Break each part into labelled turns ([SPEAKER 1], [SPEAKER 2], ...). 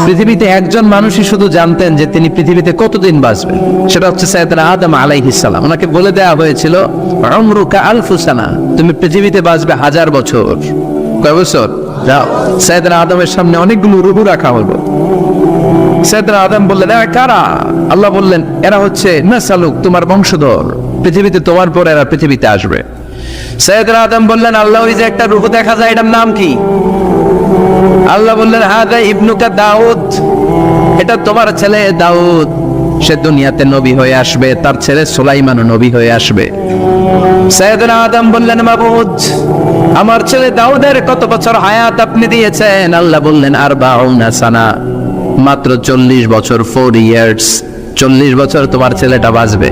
[SPEAKER 1] পৃথিবীতে একজন মানুষই শুধু জানতেন যে তিনি পৃথিবীতে কতদিন বাঁচবেন, সেটা হচ্ছে সাইয়েদনা আদম আলাইহিস সালাম। ওনাকে বলে দেওয়া হয়েছিল উমরুকা আলফু সানা, তুমি পৃথিবীতে বাঁচবে 1000 বছর। কয় বছর? যাও। সাইয়েদনা আদমের সামনে অনেকগুলো রূহ রাখা হলো। সাইয়েদনা আদম বললেন, এরা কারা? আল্লাহ বললেন, এরা হচ্ছে নাসালুক, তোমার বংশধর, পৃথিবীতে তোমার পর এরা পৃথিবীতে আসবে। সাইয়েদনা আদম বললেন, আল্লাহ ওই যে একটা রূহ দেখা যায়, এটার নাম কি? আল্লাহ বললেন, হাদা ইবনুকা দাউদ, এটা তোমার ছেলে দাউদ, সে দুনিয়াতে নবী হয়ে আসবে, তার ছেলে সুলাইমানও নবী হয়ে আসবে। সাইয়েদনা আদম বললেন, মাবুদ, আমার ছেলে দাউদের কত বছর হায়াত আপনি দিয়েছেন? আল্লাহ বললেন, 40 সানা, মাত্র 40 বছর, 4 ইয়ার্স, 40 বছর তোমার ছেলেটা বাঁচবে।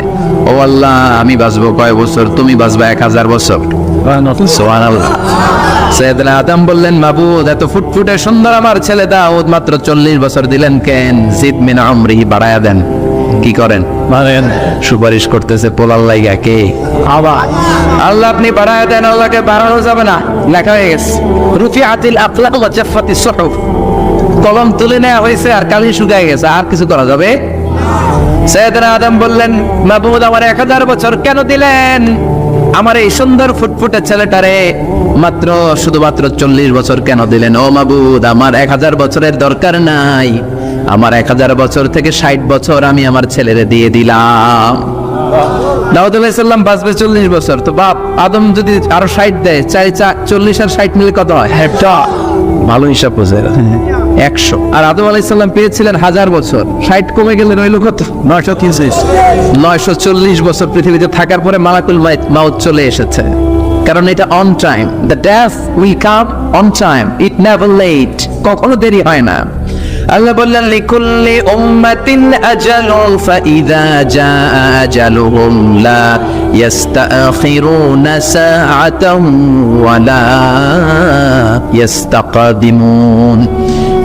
[SPEAKER 1] ও আল্লাহ, আমি বাঁচবো কয় বছর? তুমি বাঁচবা 1000 বছর। সুবহানাল্লাহ। সাইয়েদনা আদম বললেন, মাবুদ, এত ফুটফুটে সুন্দর আমার ছেলে দাউদ, মাত্র 40 বছর দিলেন কেন? জিদ মিন আমরিহি, বাড়ায়া দেন। কি করেন? মানেন সুপারিশ করতেছে পোলার লাইগা কে? আল্লাহ আপনি বাড়ায়া দেন। আল্লাহকে বাড়ানো যাবে না, লেখা হয়ে গেছে, রুফিআতিল আকলাম ওয়া জাফফাতিস সুহুফ, কলম তুলে নেওয়া হয়েছে আর কালি শুকায় গেছে, আর কিছু করা যাবে? সাইয়েদনা আদম বললেন, মাবুদ, আমার 1000 বছর কেন দিলেন? আমার এই সুন্দর ফুটফুটে ছেলেটারে মাত্র শুধুমাত্র 40 বছর কেন দিলেন? ও মাবুদ, আমার 1000 বছরের দরকার নাই, আমার 1000 বছর থেকে 60 বছর আমি আমার ছেলেরে দিয়ে দিলাম। দাউদ আলাইহিস সালাম বাঁচবে 40 বছর, তো বাপ আদম যদি আরো 60 দেয়, 40 আর 60 মিলে কত হয়? ভালো হিসাব বোঝে, 100। আর আদম আলাইহিস সালাম পেয়েছিলেন 1000 বছর, 60 কমে গেলে রইল কত? 940 বছর পৃথিবীতে থাকার পরে মালাকুল মাউত চলে এসেছে, কারণ এটা on time. The death will come on time, it never late, কখনো দেরি হয় না। আল্লাহ বললেন, লিকুল্লি উম্মাতিন আজালুন ফাইযা জাআ আজালুহুম লা ইস্তাখিরুনা সাআতান ওয়া লা ইস্তাকদিমুন।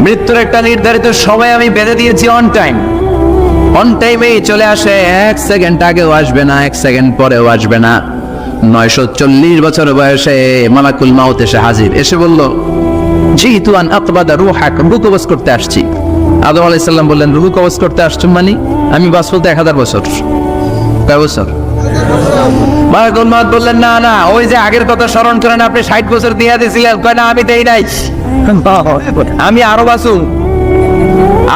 [SPEAKER 1] মৃত্যুর একটা নির্ধারিত সময় আমি বেঁধে দিয়েছি, অন টাইম, অন টাইমেই চলে আসে, 1 সেকেন্ড আগেও আসবে না, 1 সেকেন্ড পরেও আসবে না। 940 বছর বয়সে মালাকুল মাউত এসে হাজির, এসে বলল, জিতু আন আকবাদা রূহাক, রূহ কবজ করতে আসছি। আদম আলাইহিস সালাম বললেন, রূহ কবজ করতে আসছো মানে? আমি বাঁচবো তো 1000 বছর। কয় বছর? মালাকুল মাউত বললেন, না না, ওই যে আগের কথা স্মরণ করেন, আপনি 60 বছর দিয়ে দিয়েছিলেন। কয় না, আমি দেই নাই, আমি আরো বাঁচুম,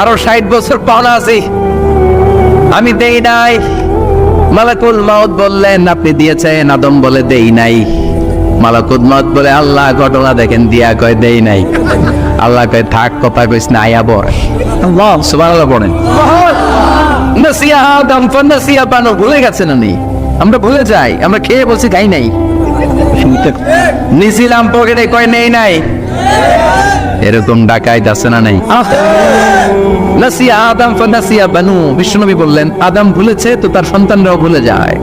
[SPEAKER 1] আরো 60 বছর পাওনা আছি, আমি দেই নাই। মালাকুল মাউত বললেন, আপনি দিয়েছেন। আদম বলে, দেই নাই। মালাকুল মাউত বলে, আল্লাহ ঘটনা দেখেন, দিয়া কয় দেই নাই। আল্লাহ কয়, থাক, কথা কইস না, আয়া বল। আল্লাহ সুবহানাল্লাহ পড়েন। নাসিয়া আদম ফানাসিয়া বানু, ভুলে গেছেন উনি, আমরা ভুলে যাই, আমরা খেয়ে বসে খাই নাই, নিছিলাম পকেটে, কয় নেই নাই। এরকম ডাকাইত আছে না নাই? নাসিয়া আদম ফানাসিয়া বানু, বিশ্বনবী বললেন, আদম ভুলেছে তো তার সন্তানরাও ভুলে যায়।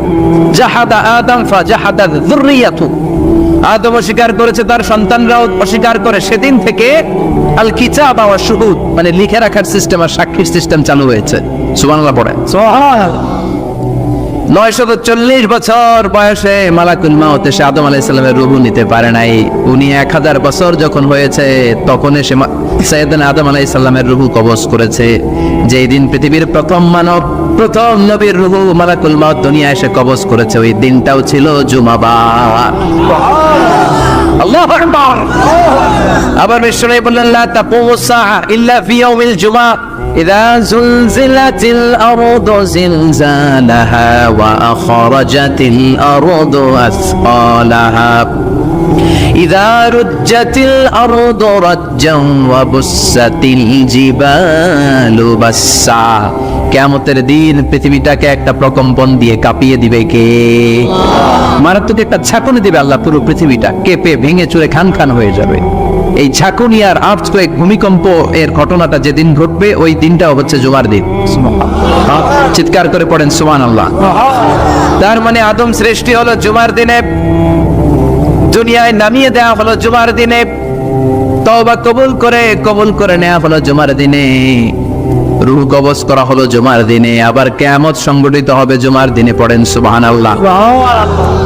[SPEAKER 1] জাহাদা আদম ফাজাহাদা যুররিয়াতু, আদম অস্বীকার করেছে, তার সন্তানরাও অস্বীকার করে। সেদিন থেকে আল কিতাব ওয়া শুহুদ, মানে লিখে রাখার সিস্টেম আর সাক্ষীর সিস্টেম চালু হয়েছে। সুবহানাল্লাহ পড়েন। সুবহানাল্লাহ। 940 বছর বয়সে মালাকুল মাউত এসে আদম আলাইহিস সালামের রূহ নিতে পারে নাই। উনি 1000 বছর যখন হয়েছে তখন এসে সাইয়েদনা আদম আলাইহিস সালামের রূহ কবজ করেছে। যেই দিন পৃথিবীর প্রথম মানব, প্রথম নবীর রূহ মালাকুল মাউত দুনিয়া এসে কবজ করেছে, ওই দিনটাও ছিল জুমাবার। আল্লাহু আকবার। আবার বিশ্বনবী বললেন, লা তাকুমুস সাআ ইল্লা ফি ইয়াউমিল জুমআহ ইযা যুলজিলাতিল আরদু জিলজালাহা ওয়া আখরাজাতিল আরদু আসকালাহা ইযা রুজ্জাতিল আরদু রাজ্জান ওয়া বুসাতিল জিবালু বাসসা। কিয়ামতের দিন পৃথিবীটাকে একটা প্রকম্পন দিয়ে কাঁপিয়ে দিবে কে? মারাত্মক একটা ঝাঁকুনি দিবে আল্লাহ, পুরো পৃথিবীটা কেঁপে ভেঙে চুরে খান খান হয়ে যাবে। এই ঝাঁকুনি আর আর্থকোয়েক, ভূমিকম্প এর ঘটনাটা যেদিন ঘটবে ওই দিনটাও হচ্ছে জুমার দিন। চিৎকার করে পড়েন সুবহানাল্লাহ। তার মানে আদম সৃষ্টি হলো জুমার দিনে, দুনিয়ায় নামিয়ে দেওয়া হলো জুমার দিনে, তওবা কবুল করে নেওয়া হলো জুমার দিনে, রূহ কবজ করা হলো জুমার দিনে, আবার কিয়ামত সংগঠিত হবে জুমার দিনে। পড়েন সুবহানাল্লাহ।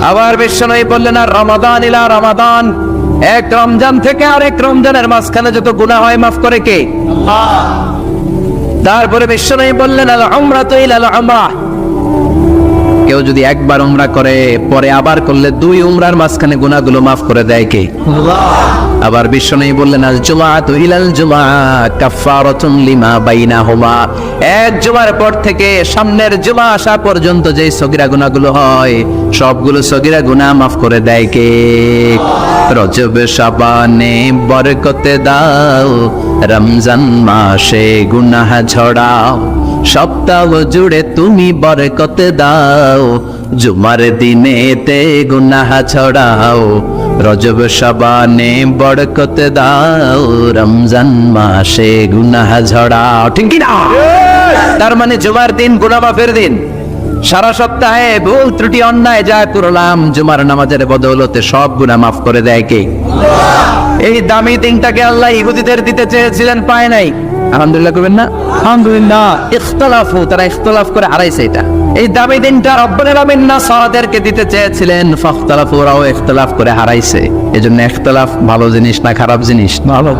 [SPEAKER 1] আবার বিশ্বনবী বললেন, আর রমাদান ইলা রমাদান, এক রমজান থেকে আরেক রমজানের মাঝখানে যত গুনাহ হয় মাফ করে কে? তারপরে বিশ্বনবী বললেন আল উমরাতু ইলাল উমরাহ, কেউ যদি একবার উমরা করে পরে আবার করলে 2 উমরার মাঝখানে গুনাহগুলো মাফ করে দেয় কে? আবার বিশ্বনবী বললেন আল জুমআতু ইলাল জুমআ কাফফারাতুন লিমা বাইনাহুমা, এক জুমার পর থেকে সামনের জুমা আসা পর্যন্ত যে সগীরা গুনাহগুলো হয় সবগুলো সগীরা গুনাহ মাফ করে দেয় কে? রজব শাবানে বরকতে দাও, রমজান মাসে গুনাহ ঝরাও, সপ্তাহ জুড়ে তুমি বরকত দাও, জুমার দিনেতে গুনাহ ছড়াও, রজব শাবানে বরকত দাও, রমজান মাসে গুনাহ ঝরাও। ঠিক কি না? তার মানে জুমার দিন গুনাহ মাফের দিন। সারা সপ্তাহে ভুল ত্রুটি অন্যায় যা করলাম জুমার নামাজের বদৌলতে সব গুনাহ মাফ করে দেয় কে? এই দামি দিনটাকে আল্লাহ ইহুদিদের দিতে চেয়েছিলেন, পায় নাই। আলহামদুলিল্লাহ করবেন না? আলহামদুলিল্লাহ। ইখতিলাফু, তারা ইখতিলাফ করে হারাইছে এটা। এই দামি দিনটা রব্বুল আলামিন নাসারাদেরকে দিতে চেয়েছিলেন, ফাখতালাফু, ওরাও ইখতিলাফ করে হারাইছে। এজন্য ইখতিলাফ ভালো জিনিস না খারাপ জিনিস? ভালো।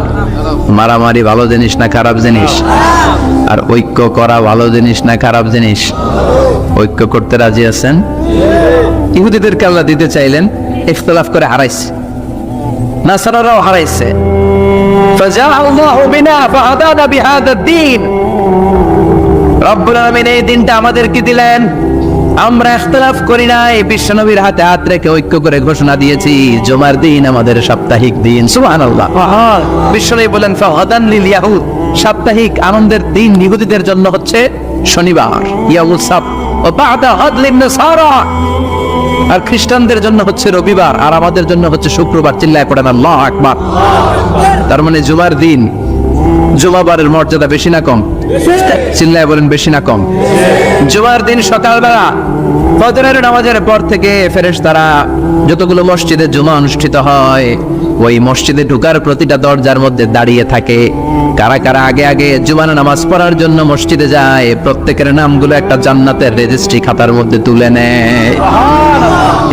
[SPEAKER 1] মারামারি ভালো জিনিস না খারাপ জিনিস? আর ঐক্য করা ভালো জিনিস না খারাপ জিনিস? ঐক্য করতে রাজি আছেন? ইহুদিদেরকে আল্লাহ দিতে চাইলেন, ইখতিলাফ করে হারাইছে। নাসারারাও হারাইছে। فجاء الله بنا فهدانا بهذا الدين, রব্বুল আলামিন এই দিনটা আমাদেরকে দিলেন, আমরা ইখতিলাফ করি নাই, বিশ্বনবীর হাতে হাত রেখে ঐক্য করে ঘোষণা দিয়েছি জুমার দিন আমাদের সাপ্তাহিক দিন। সুবহানাল্লাহ। বিশ্বনবী বলেন ফাহাদান লিল ইয়াহুদ, সাপ্তাহিক আনন্দের দিন ইহুদিদের জন্য হচ্ছে শনিবার, ইয়াউমুস সাbt, ও বা'দা হাদলিন নাসারা, আর খ্রিস্টানদের জন্য হচ্ছে রবিবার, আর আমাদের জন্য হচ্ছে শুক্রবার। চিল্লায় পড়েন আল্লাহু আকবার। তার মানে জুমার দিন, জুমাবারের মর্যাদা বেশি না কম? চিল্লায় বলেন বেশি না কম? জুমার দিন সকালবেলা ফজরের নামাজের পর থেকে ফেরেশতারা যতগুলো মসজিদে জুমা অনুষ্ঠিত হয় ওই মসজিদে ঢোকার প্রতিটা দরজার মধ্যে দাঁড়িয়ে থাকে। কারা কারা আগে আগে জুমার নামাজ পড়ার জন্য মসজিদে যায়, প্রত্যেকের নামগুলো একটা জান্নাতের রেজিস্ট্রি খাতার মধ্যে তুলে নেয়।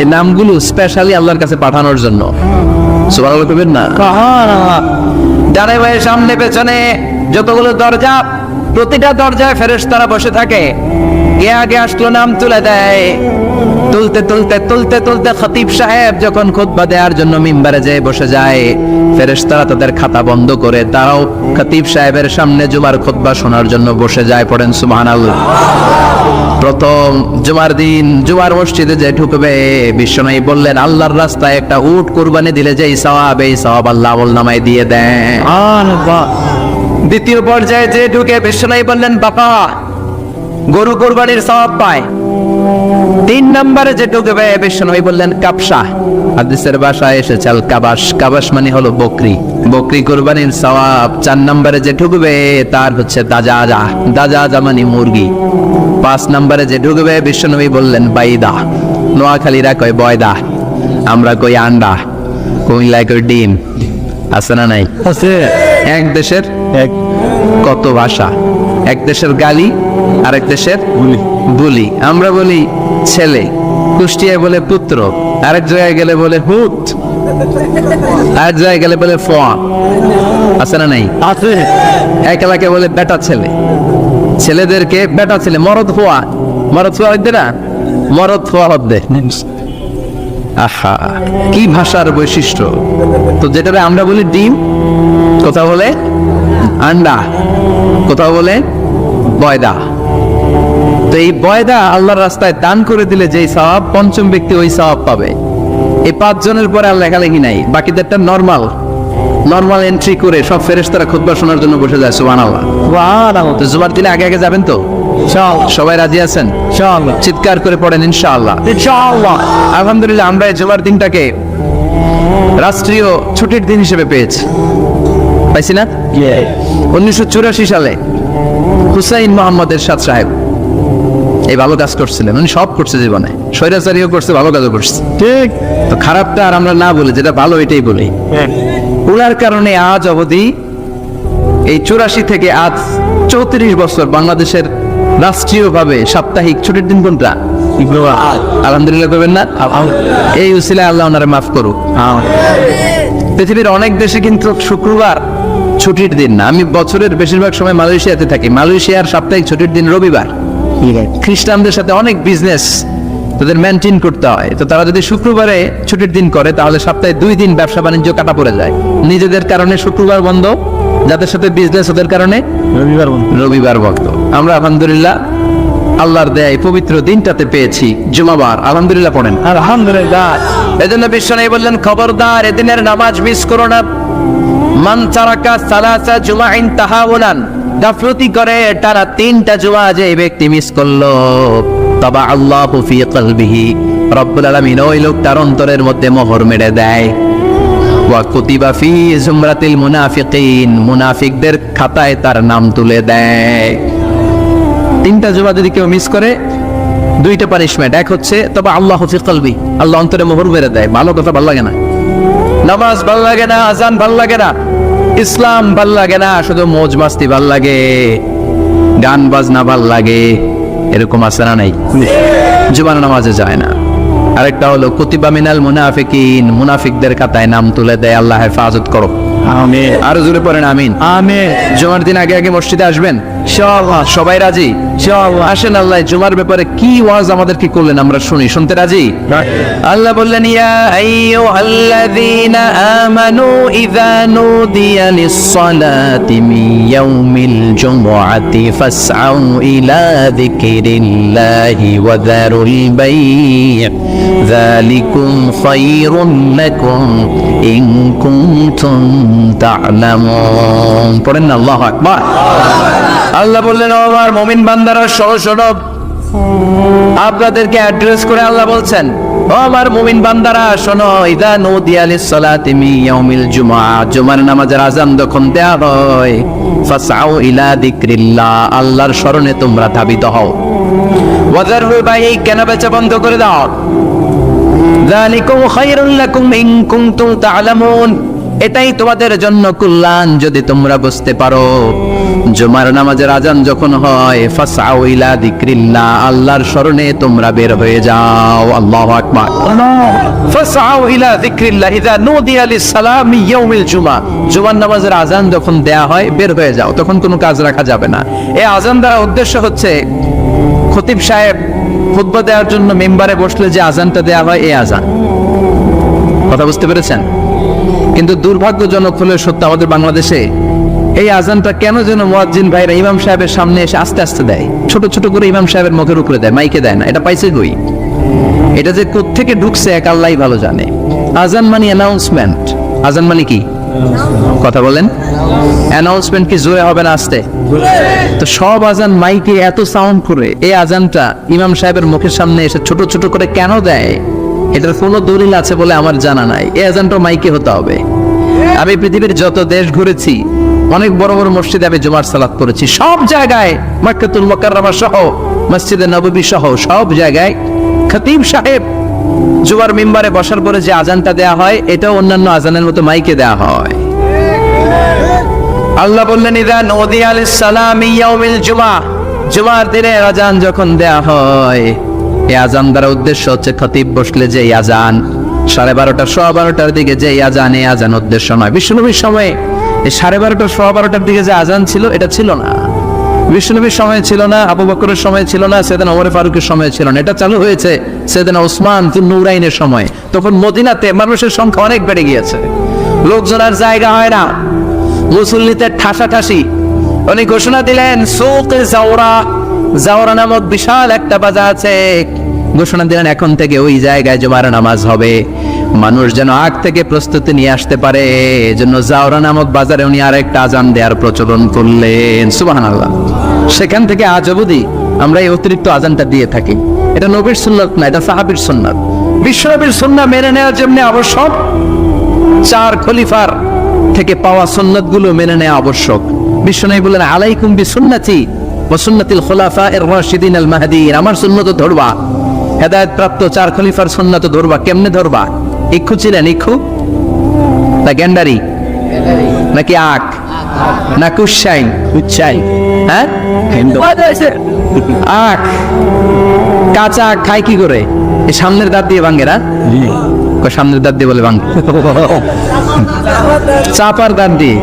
[SPEAKER 1] এই নামগুলো স্পেশালি আল্লাহর কাছে পাঠানোর জন্য। সুবহানাল্লাহ কইবেন না? ডানে বায়ে সামনে পেছনে যতগুলো দরজা, প্রতিটা দরজায় ফেরেশতারা বসে থাকে। কে আগে আসলো নাম তুলে দেয়। তুলতে তুলতে তুলতে তুলতে খতিব সাহেব যখন খুতবা দেওয়ার জন্য মিম্বারে যেয়ে বসে যায়, ফেরেশতারা তাদের খাতা বন্ধ করে তারাও খতিব সাহেবের সামনে জুমার খুতবা শোনার জন্য বসে যায়। পড়েন সুবহানাল্লাহ। প্রথম জুমার দিন জুমার মসজিদে যে ঢুকবে, বিশ্বনবী বললেন আল্লাহর রাস্তায় একটা উট কুরবানি দিলে যেই সওয়াব, এই সওয়াব আল্লাহ আমলনামায় দিয়ে দেন। সুবহানাল্লাহ। দ্বিতীয় পর্যায়ে যে ঢুকে, বিশ্বনবী বললেন বাবা গরু কুরবানির সওয়াব পায়। 3 নম্বরে যে ঢুকবে, বিশ্বনবী বললেন কাবশা, হাদিসের ভাষায় এসেছে আল কাবাশ, কাবাশ মানে হলো বকরি, বকরি কুরবানির সওয়াব। 4 নম্বরে যে ঢুকবে তার হচ্ছে দাজাজা, দাজাজা মানে মুরগি। 5 নম্বরে যে ঢুকবে, বিশ্বনবী বললেন বাইদা, নোয়াখালীরা কয় বয়দা, আমরা কই আন্ডা, কুমিল্লায় কই ডিম। আছে না নাই? আছে। এক দেশের এক কত ভাষা, এক দেশের গালি আরেক দেশের বুলি। আমরা বলি ছেলে, কুষ্টিয়ায় বলে পুত্র, আরেক জায়গায় গেলে বলে হুত, আরেক জায়গায় গেলে বলে ফোয়া। আছে না নাই? আছে। এক এলাকায় বলে বেটা ছেলে, ছেলেদেরকে বেটা ছেলে, মরদ হওয়া, মরদ হওয়া হইতে না, মরদ হওয়া হদ্দে। আহা কি ভাষার বৈশিষ্ট্য। তো যেটা আমরা বলি ডিম, কোথাও বলে আন্ডা, কোথাও বলে বয়দা। তো এই বয়দা আল্লাহর রাস্তায় দান করে দিলে যেই সওয়াব, পঞ্চম ব্যক্তি ওই সওয়াব পাবে। এই 5 জনের পরে আর লেখালেখি নাই, বাকিদেরটা নরমাল এন্ট্রি করে সব ফেরেশতারা খুতবা শোনার জন্য বসে যায়। সুবহানাল্লাহ। তো জুমার দিনে আগে আগে যাবেন তো? সবাই রাজি আছেন? চিৎকার করে পড়েন ইনশাআল্লাহ। আলহামদুলিল্লাহ, আমরা এই জুমার দিনটাকে রাষ্ট্রীয় ছুটির দিন হিসেবে পেয়েছি, পাইছি না? 1984 সালে হুসাইন মোহাম্মদ এরশাদ সাহেব এই ভালো কাজ করছিলেন। উনি সব করছে জীবনে, স্বৈরাচারীও করছে, ভালো কাজও করছে। ঠিক। তো খারাপটা আর আমরা না বলি, যেটা ভালো এটাই বলি। ওনার কারণে আজ অবধি এই 84 থেকে আজ 34 বছর বাংলাদেশের রাষ্ট্রীয়ভাবে সাপ্তাহিক ছুটির দিন কোনটা? আলহামদুলিল্লাহ করবেন না? এই উসিলায় আল্লাহ ওনারে মাফ করুক। পৃথিবীর অনেক দেশে কিন্তু শুক্রবার ছুটির দিন না। আমি বছরের বেশিরভাগ সময় মালয়েশিয়াতে থাকি। মালয়েশিয়ার সাপ্তাহিক ছুটির দিন রবিবার। খ্রিস্টানদের সাথে অনেক বিজনেস তাদের মেনটেন করতে হয়, তো তারা যদি শুক্রবারে ছুটির দিন করে তাহলে সপ্তাহে 2 দিন ব্যবসা বাণিজ্য কাটা পড়ে যায়। নিজেদের কারণে শুক্রবার বন্ধ, যাদের সাথে বিজনেস ওদের কারণে রবিবার বন্ধ। আমরা আলহামদুলিল্লাহ আল্লাহর দেয় পবিত্র দিনটাতে পেয়েছি জুমাবার। আলহামদুলিল্লাহ পড়েন আলহামদুলিল্লাহ। এজন্য বিশ্বনবী বললেন, খবরদার এদিনের নামাজ মিস করো না। মান তারাকা সালাসা জুমাইন তাহাউলান, গাফলতি করে টানা 3টা জুমা যে ব্যক্তি মিস করলো, তবা আল্লাহু ফি কলবিহি, রব্বুল আলামিন ওই লোকটার অন্তরের মধ্যে মোহর মেরে দেয়। ওয়া কুতিবা ফি জুমরাতিল মুনাফিকিন, মুনাফিকদের খাতায় তার নাম তুলে দেয়। 3টা জুমা যদি কেউ মিস করে 2টা পানিশমেন্ট। এক হচ্ছে তবা আল্লাহু ফি কলবি, আল্লাহ অন্তরে মোহর মেরে দেয়। ভালো কথা ভালো লাগে না, নামাজ ভালো লাগে না, আজান ভালো লাগে না, ইসলাম ভাল লাগে না, শুধু মৌজ মাস্তি ভাল লাগে, গান বাজনা ভাল লাগে, এরকম আছে না নাই? জুমার নামাজে যায় না। আরেকটা হলো কুতিবা মিনাল মুনাফিকিন, মুনাফিকদের খাতায় নাম তুলে দেয়। আল্লাহ হেফাজত করো, আমিন। আরো জোরে পড়েন আমিন, আমিন। জুমার দিন আগে আগে মসজিদে আসবেন ইনশাআল্লাহ। সবাই রাজি? ইনশাআল্লাহ। আসেন, আল্লাহ জুমার ব্যাপারে কি ওয়াজ আমাদের কি করলেন আমরা শুনি। শুনতে রাজি? আল্লাহ বললেন, ইয়া আইয়ুহাল্লাযীনা আমানু ইযা নুদিয়া লিস-সালাতি মিন ইয়াউমিল জুমআতি ফাসআউ ইলা যিকরিল্লাহি ওয়া যারুল বাই', যালিকুম খায়রুন লাকুম ইন কুনতুম তা'লামুন। পড়েন না আল্লাহু আকবার। আল্লাহ বললেন, ও আমার মুমিন বান্দারা শোনো শোনো। আপনাদেরকে অ্যাড্রেস করে আল্লাহ বলছেন, ও আমার মুমিন বান্দারা শোনো, ইযা নুদিয়া লিস-সালাতি মিন ইয়াউমিল জুমআ, জুমার নামাজের আযান যখন দেয়া হয়, ফাসআউ ইলা যিকরিল্লাহ, আল্লাহর স্মরণে তোমরা ধাবিত হও। ওয়া যারুল বাই', কেনাবেচা বন্ধ করে দাও। যালিকুম খায়রুল লাকুম ইন কুনতুম তা'লামুন, এটাই তোমাদের জন্য কল্যাণ যদি তোমরা বুঝতে পারো। জুমার নামাজের আজান যখন হয়, ফাসআউ ইলা যিকরিল্লাহ, আল্লাহর স্মরণে তোমরা বের হয়ে যাও। আল্লাহু আকবার। ফাসআউ ইলা যিকরিল্লাহ ইযা নুদিয়া লিস-সালামি ইয়াউমিল জুমআ, জুমার নামাজের আজান যখন দেয়া হয় বের হয়ে যাও, তখন কোনো কাজ রাখা যাবে না। এই আজান দেওয়ার উদ্দেশ্য হচ্ছে খতিব সাহেব খুতবা দেওয়ার জন্য মেম্বারে বসলে যে আজানটা দেয়া হয়, এই আজান। কথা বুঝতে পেরেছেন? কিন্তু দুর্ভাগ্যজনক হলে সত্য, আমাদের বাংলাদেশে এই আজানটা কেন যেন মুয়াজ্জিন ভাইরা ইমাম সাহেবের সামনে এসে আস্তে আস্তে দেয়, ছোট ছোট করে ইমাম সাহেবের মুখের উপরে দেয়, মাইকে দেয় না। এটা পাইছে কই? এটা যে কোত্থেকে ঢুকছে এক আল্লাহই ভালো জানে। আজান মানে অ্যানাউন্সমেন্ট। আজান মানে কি? কথা বলেন। অ্যানাউন্সমেন্ট কি জোরে হবে না আস্তে? তো সব আজান মাইকে এত সাউন্ড করে, এই আজানটা ইমাম সাহেবের মুখের সামনে এসে ছোট ছোট করে কেন দেয়? এটার কোনো দলিল আছে বলে আমার জানা নাই। এই আজানটা মাইকে হতে হবে। আমি পৃথিবীর যত দেশ ঘুরেছি, অনেক বড় বড় মসজিদে আমি জুমার সালাত করেছি। সব জায়গায় মক্কাতুল মুকাররমা সহ, মসজিদে নববী সহ সব জায়গায় খতিব সাহেব জুমার মিম্বারে বসার পরে যে আজানটা দেয়া হয়, এটা অন্যান্য আজানের মতো মাইকে দেয়া হয়। আল্লাহ বললেন, ইযা নুদিয়া লিস-সালামি ইয়াউমিল জুমআ, জুমার দিনে আজান যখন দেয়া হয়, এই আজান দ্বারা উদ্দেশ্য হচ্ছে খতিব বসলে যে আজান 12:30 12:15 দিকে যে আজান, এই আজান উদ্দেশ্য নয়। বিশ্বনবীর সময়ে এই 12:30 12:15 দিকে যে আজান ছিল, এটা ছিল না। বিশ্বনবীর সময় ছিল না, আবু বকরের সময় ছিল না, সাইয়েদনা ওমর ফারুকের সময় ছিল না। এটা চালু হয়েছে সাইয়েদনা উসমান যুন নূরাইনের সময়। তখন মদিনাতে মানুষের সংখ্যা অনেক বেড়ে গিয়েছে, লোকজন আর জায়গা হয় না, মুসল্লিতে ঠাসাঠাসি। উনি ঘোষণা দিলেন, সুক জাওরা, জাওরা নামক বিশাল একটা বাজার আছে, ঘোষণা দিলেন এখন থেকে ওই জায়গায় জুমার নামাজ হবে। মানুষ যেন আগ থেকে প্রস্তুতি নিয়ে আসতে পারে, এজন্য জাওরা নামক বাজারে উনি আরেকটা আজান দেওয়ার প্রচলন করলেন। সুবহানাল্লাহ। সেখান থেকে আজ অবধি আমরা এই অতিরিক্ত আজানটা দিয়ে থাকি। এটা নবীর সুন্নাত না, এটা সাহাবীর সুন্নাত। বিশ্বনবীর সুন্নাহ মেনে নেওয়ার জন্য আবশ্যক, 4 খলিফার থেকে পাওয়া সুন্নাতগুলো মেনে নেওয়া আবশ্যক। বিশ্বনবী বলেন, আলাইকুম বিসুন্নতি ওয়া সুন্নাতিল খুলাফায়ে রাশিদিন আল মাহদিয়িন, আমার সুন্নাত ধরবা। হেদায়েত প্রাপ্ত 4 খলিফার সুন্নাত ধরবা। কেমনে ধরবা? ইক্ষু ছিলেন? ইক্ষু না গ্যান্ডারি নাকি আখ না কুশাইন? কুশাইন, হ্যাঁ আখ। কাঁচা আখ খায় কি করে? এই সামনের দাঁত দিয়ে ভাঙে না? সামনের দাঁত দিয়ে বলে ভাঙে। চাপার দাঁত দিয়ে,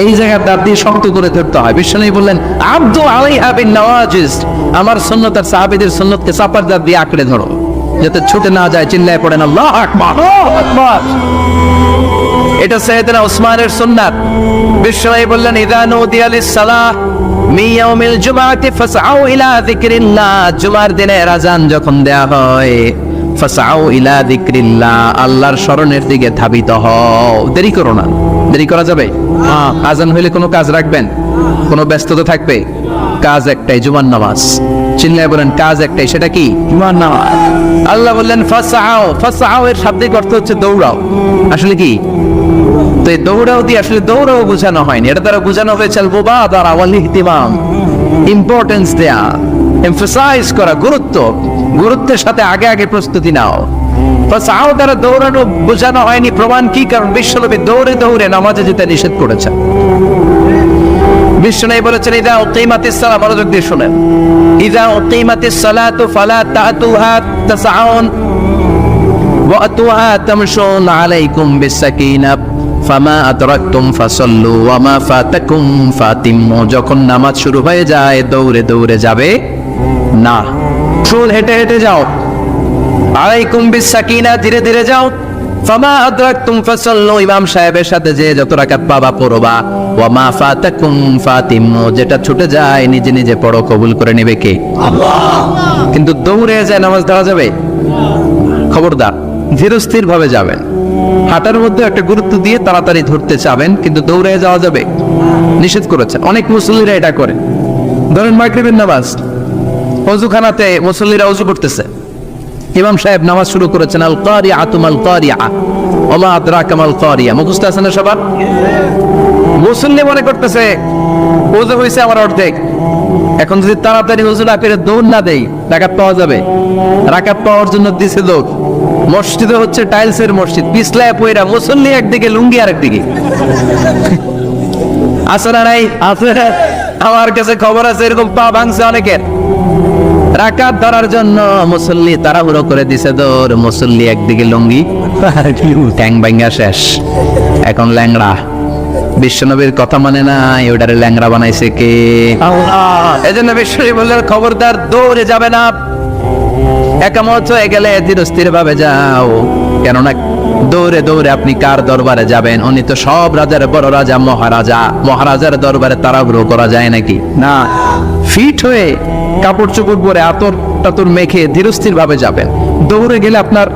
[SPEAKER 1] এই জায়গার দাঁত দিয়ে শক্ত করে ধরতে হয়। বিশ্বনবী বললেন আব্দু আলাইহা বিন নওয়াজিজ, আমার সুন্নাত আর সাহাবীদের সুন্নাতকে চাপার দাঁত দিয়ে আঁকড়ে ধরো যাতে ছুটে না যায়। চিল্লায় পড়েন আল্লাহু আকবার, আল্লাহু আকবার। এটা সাইয়েদনা উসমানের সুন্নাত। বিশ্বনবী বললেন ইযা নুদিয়া লিস-সালাহ মিন ইয়াউমিল জুমআতি ফাসআউ ইলা যিকরিল্লাহ, জুমার দিনের আযান যখন দেয়া হয় ফাসআউ ইলা যিকরিল্লাহ, আল্লাহর স্মরণের দিকে ধাবিত হও। দেরি করো না। দেরি করা যাবে? আযান হইলে কোনো কাজ রাখবেন? কোনো ব্যস্ততা থাকবে? কাজ একটাই, জুমার নামাজ। চিল্লায় বলেন কাজ একটাই, সেটা কি? জুমার নামাজ। আল্লাহ বললেন ফাসআউ, ফাসআউ এর শাব্দিক অর্থ হচ্ছে দৌড়াও। আসলে কি? তো এই দৌড়াও দিয়ে আসলে দৌড়াও বোঝানো হয়নি, এটা দ্বারা বোঝানো হয়েছে আল মুবাদারা ওয়াল ইহতিমাম, ইম্পর্টেন্স দেয়া, এমফাসাইজ করা, গুরুত্বের সাথে আগে আগে প্রস্তুতি নাও। ফাসআউ দ্বারা দৌড়ানো বোঝানো হয়নি। প্রমাণ কি? কারণ বিশ্বনবী দৌড়ে দৌড়ে নামাজে যেতে নিষেধ করেছেন। বিশ্বনবী বলেছেন ইযা উকিমাতিস সালাহ, মনোযোগ দিয়ে শুনেন, ইযা উকিমাতিস সালাতু ফালা তাতুহা তাসআউন ওয়া আতুহা তামশুন আলাইকুম বিসাকিনাহ ফামা আদরাকতুম ফাসাল্লু ওয়া মা ফাতাকুম ফাতিম্মু। যখন নামাজ শুরু হয়ে যায় দৌড়ে দৌড়ে যাবে না, চুল হেঁটে হেঁটে যাও। আলাইকুম বিসাকিনাহ, ধীরে ধীরে যাও। ফামা আদরাকতুম ফাসাল্লু, ইমাম সাহেবের সাথে যে যত রাকাত পাবা পড়বা। ওয়া মা ফাতাকুম ফাতিম্মু, যেটা ছুটে যায় নিজে নিজে পড়ো, কবুল করে নেবে কে? আল্লাহ। কিন্তু দৌড়ে যায় নামাজ দেওয়া যাবে? খবরদার, ধীরস্থির ভাবে যাবেন। হাঁটার মধ্যে একটা গুরুত্ব দিয়ে তাড়াতাড়ি ধরতে চাবেন, কিন্তু দৌড়ে যাওয়া যাবে? নিষেধ করেছেন। অনেক মুসল্লিরা এটা করে। ধরেন মাগরিবের নামাজ, ওযুখানাতে মুসল্লিরা ওযু করতেছে, ইমাম সাহেব নামাজ শুরু করেছেন আল কারিআতু মাল কারিআ ওয়া মা আদরাকা মাল কারিআ, মুখস্থ আছে না সবার? মুসল্লি মনে করতেছে ওযু হইছে আমার অর্ধেক, এখন যদি তাড়াতাড়ি ওযু না করে দৌড় না দেই রাকাত পাওয়া যাবে? রাকাত পাওয়ার জন্য দিছে দৌড়। মসজিদে হচ্ছে টাইলসের মসজিদ, পিছলায় পয়রা মুসল্লি একদিকে, লুঙ্গি আরেকদিকে। আছে না নাই? আছে। আমার কাছে খবর আছে এরকম পা ভাঙছে অনেকের। রাকাত ধরার জন্য মুসল্লি তাড়াহুড়ো করে দিছে দৌড়, মুসল্লি একদিকে লুঙ্গি, ট্যাং ভাঙা শেষ, এখন ল্যাংড়া। বিশ্বনবীর কথা মানে নাই, ওটারে ল্যাংড়া বানাইছে কে? আল্লাহ। এজন্য বিশ্বনবী বললেন খবরদার দৌড়ে যাবে না, একামত হয়ে গেলে ধীরস্থির ভাবে যাও। কেননা দৌড়ে দৌড়ে আপনি কার দরবারে যাবেন? উনি তো সব রাজার বড় রাজা, মহারাজা। মহারাজার দরবারে তাড়াহুড়ো করা যায় নাকি? না। ফিট হয়ে কাপড় চোপড় পরে আতর টাতর মেখে ধীরস্থির ভাবে যাবেন। দৌড়ে গেলে আপনার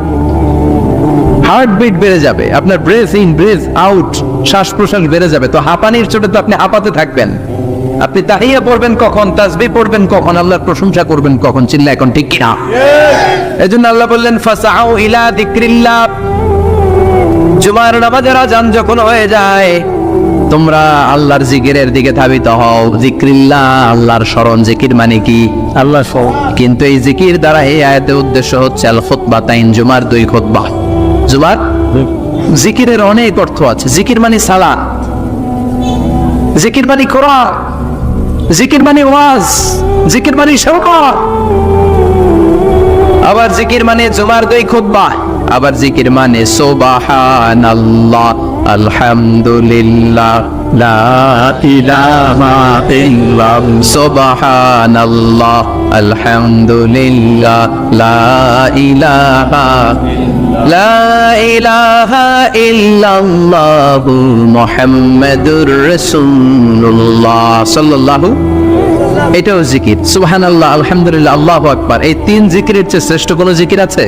[SPEAKER 1] হার্টবিট বেড়ে যাবে, আপনার ব্রেথ ইন ব্রেথ আউট, শ্বাস প্রশ্বাস বেড়ে যাবে। তো হাঁপানির চোটে তো আপনি হাঁপাতে থাকবেন। আপনি তাহিয়া পড়বেন কখন, তাসবিহ পড়বেন কখন, আল্লাহর প্রশংসা করবেন কখন? চিল্লা এখন ঠিক কিনা? এজন্য আল্লাহ বললেন ফাসআউ ইলা যিকরিল্লাহ, জুমার নামাজের আযান যখন হয়ে যায় তোমরা আল্লাহর জিকিরের দিকে ধাবিত হও। যিকরিল্লাহ, আল্লাহর স্মরণ। জিকির মানে কি? আল্লাহর স্মরণ। কিন্তু এই জিকির দ্বারা এই আয়াতের উদ্দেশ্য হচ্ছে আল খুতবাতাইন, জুমার দুই খুতবা। জুমার জিকিরের অনেক অর্থ আছে। জিকির মানে সালাত, জিকির মানে কোরআন, জিকির মানে ওয়াজ, জিকির মানে শওকত। আবার জিকির মানে জুমার দুই খুতবা। আবার জিকির মানে সুবহানাল্লাহ, আলহামদুলিল্লাহ, লা ইলাহা ইল্লাল্লাহ, সুবহানাল্লাহ, আলহামদুলিল্লাহ, লা ইলাহা ইল্লাল্লাহ, মুহাম্মাদুর রাসূলুল্লাহ সাল্লাল্লাহু। এটাও জিকির। সুবহানাল্লাহ, আলহামদুলিল্লাহ, আল্লাহু আকবার। এই তিন জিকিরের চেয়ে শ্রেষ্ঠ কোন জিকির আছে?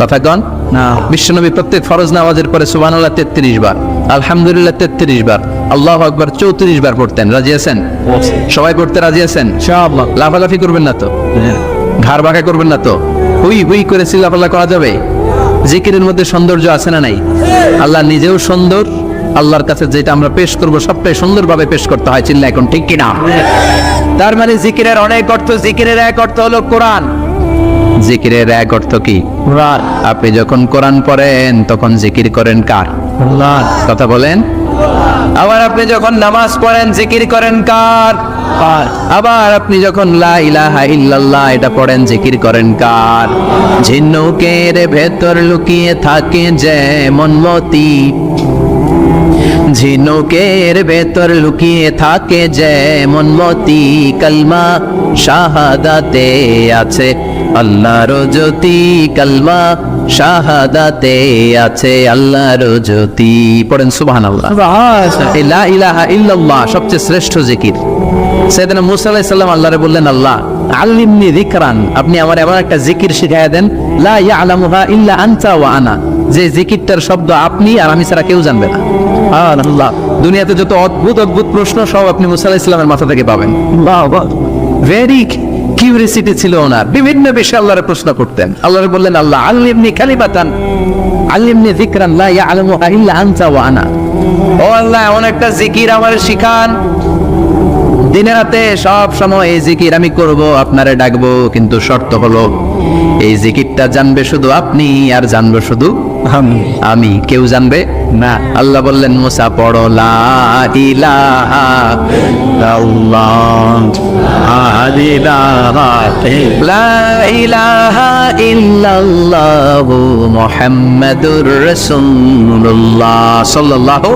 [SPEAKER 1] কথা কন না। বিশ্বনবী প্রত্যেক ফরজ নামাজের পরে সুবহানাল্লাহ 33 বার, আলহামদুলিল্লাহ 33 বার, আল্লাহু আকবার 34 বার পড়তেন। রাজি আছেন? সবাই পড়তে রাজি আছেন? ইনশাআল্লাহ। লাফালাফি করবেন না তো? ঘাড় বাঁকা করবেন না তো? হুই হুই করে চিল্লাপাল্লা করা যাবে? জিকিরের মধ্যে সৌন্দর্য আছে না নাই? আল্লাহ নিজেও সুন্দর, আল্লাহর কাছে যেটা আমরা পেশ করব সবটাই সুন্দরভাবে পেশ করতে হয়। চিল্লা এখন ঠিক কিনা? তার মানে জিকিরের অনেক অর্থ। জিকিরের এক অর্থ হলো কোরআন। জিকিরের এক অর্থ কি? কোরআন। আপনি যখন কোরআন পড়েন তখন জিকির করেন কার? আল্লাহ। কথা বলেন। আবার আপনি যখন নামাজ পড়েন জিকির করেন কার? আবার আপনি যখন লা ইলাহা ইল্লাল্লাহ এটা পড়েন জিকির করেন কার? ঝিনুকের ভেতর লুকিয়ে থাকে যেমন মতি, ঝিনুকের ভেতর লুকিয়ে থাকে যেমন মতি, কালমা শাহাদাতে আছে আল্লাহর জ্যোতি, কালমা শাহাদাতে আছে আল্লাহর জ্যোতি। পড়েন সুবহানাল্লাহ। লা ইলাহা ইল্লাল্লাহ সবচেয়ে শ্রেষ্ঠ জিকির। সাইয়েদনা মুসা আলাইহিস সালাম আল্লাহরে বললেন, আল্লাহ আল্লিমনি যিকরান, আপনি আমার এমন একটা জিকির শিখাইয়া দেন লা ইয়ালামুহা ইল্লা আনতা ওয়া আনা, যে জিকিরটার শব্দ আপনি আর আমি ছাড়া কেউ জানবে না। আল্লাহ, দুনিয়াতে যত অদ্ভুত অদ্ভুত প্রশ্ন সব আপনি মুসা আলাইহিস সালামের মাথা থেকে পাবেন। ভেরি কিউরিয়াসিটি ছিল ওনার, বিভিন্ন বিষয়ে আল্লাহরে প্রশ্ন করতেন। আল্লাহরে বললেন, আল্লাহ আল্লিমনি কালিমাতান আল্লিমনি যিকরান লা ইয়ালামুহা ইল্লা আনতা ওয়া আনা, ও আল্লাহ এমন একটা জিকির আমারে শিখান দিনে রাতে সব সময় এই জিকির আমি করব, আপনারে ডাকবো, কিন্তু শর্ত হলো এই জিকিরটা জানবে শুধু আপনি আর জানবে শুধু আমি, কেউ জানবে না। আল্লাহ বললেন, মুসা পড়ো লা ইলাহা লা ইলাহা ইল্লাল্লাহু মুহাম্মাদুর রাসূলুল্লাহ সাল্লাল্লাহু।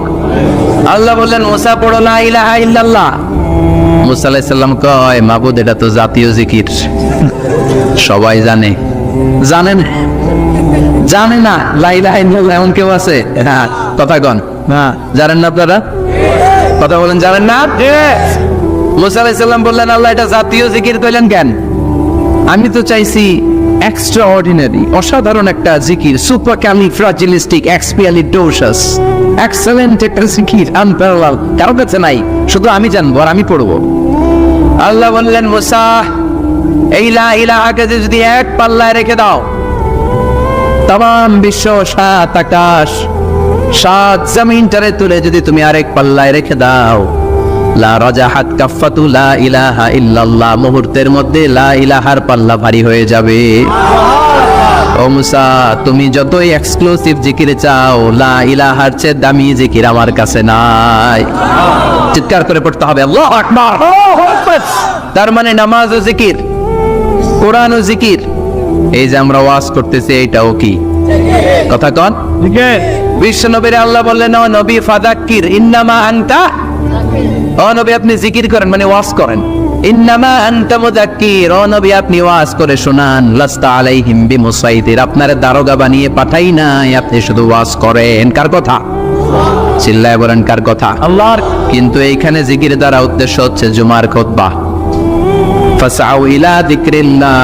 [SPEAKER 1] আল্লাহ বললেন, মুসা পড়ো লা ইলাহা ইল্লাল্লাহ। মুসা আলাইহিস সালাম কয়, মাবুদ এটা তো জাতীয় জিকির, সবাই জানে। জানেন জানে না লা ইলাহা ইল্লাল্লাহ এমন কেউ আছে? হ্যাঁ, কথা কন না, জানেন না আপনারা? কথা বলেন, জানেন না? মুসা আলাইহিস সালাম বললেন, আল্লাহ এটা জাতীয় জিকির কইলেন কেন? আমি তো চাইছি এক্সট্রা অর্ডিনারি, অসাধারণ একটা জিকির, সুপার ক্যালিফ্রাজিলিস্টিক এক্সপিয়ালিডোসাস, এক্সেলেন্ট একটা জিকির, আনপ্যারালাল, কারো কাছে নাই, শুধু আমি জানবো আর আমি পড়বো। আল্লাহ বললেন, মুসা এই লা ইলাহাকে যদি এক পাল্লায় রেখে দাও, তাম বিশ্ব, সাত আকাশ, সাত জমিনটারে তুলে যদি তুমি আরেক পাল্লায় রেখে দাও, লা রাজাহাত কাফাতু লা ইলাহা ইল্লাল্লাহ, মুহূর্তের মধ্যে লা ইলাহার পাল্লা ভারী হয়ে যাবে। ও মুসা, তুমি যতই এক্সক্লুসিভ জিকির চাও, লা ইলাহার চেয়ে দামি জিকির আমার কাছে নাই। চিৎকার করে পড়তে হবে আল্লাহু আকবার। তার মানে নামাজ ও জিকির, কোরআন ও জিকির, এই যে আমরা ওয়াজ করতেছি এইটাও কি? কথা কন। বিশ্ব নবীর আল্লাহ বললেন, ও নবী ফাযাক্কির ইন্নামা আনতা, ও নবী আপনি জিকির করেন মানে ওয়াজ করেন। ইন্নামা আনতা মুযাক্কির, ও নবী আপনি ওয়াজ করে শোনান। লাস্তা আলাইহিম বিমুসাইতির, আপনার দারোগা বানিয়ে পাঠাই নাই, আপনি শুধু ওয়াজ করেন। কার কথা? চিল্লায় বলেন, কার কথা? আল্লাহর। কিন্তু এইখানে জিকির দ্বারা উদ্দেশ্য হচ্ছে জুমার খুতবা। ফাসআউ ইলা যিকরিল্লাহ,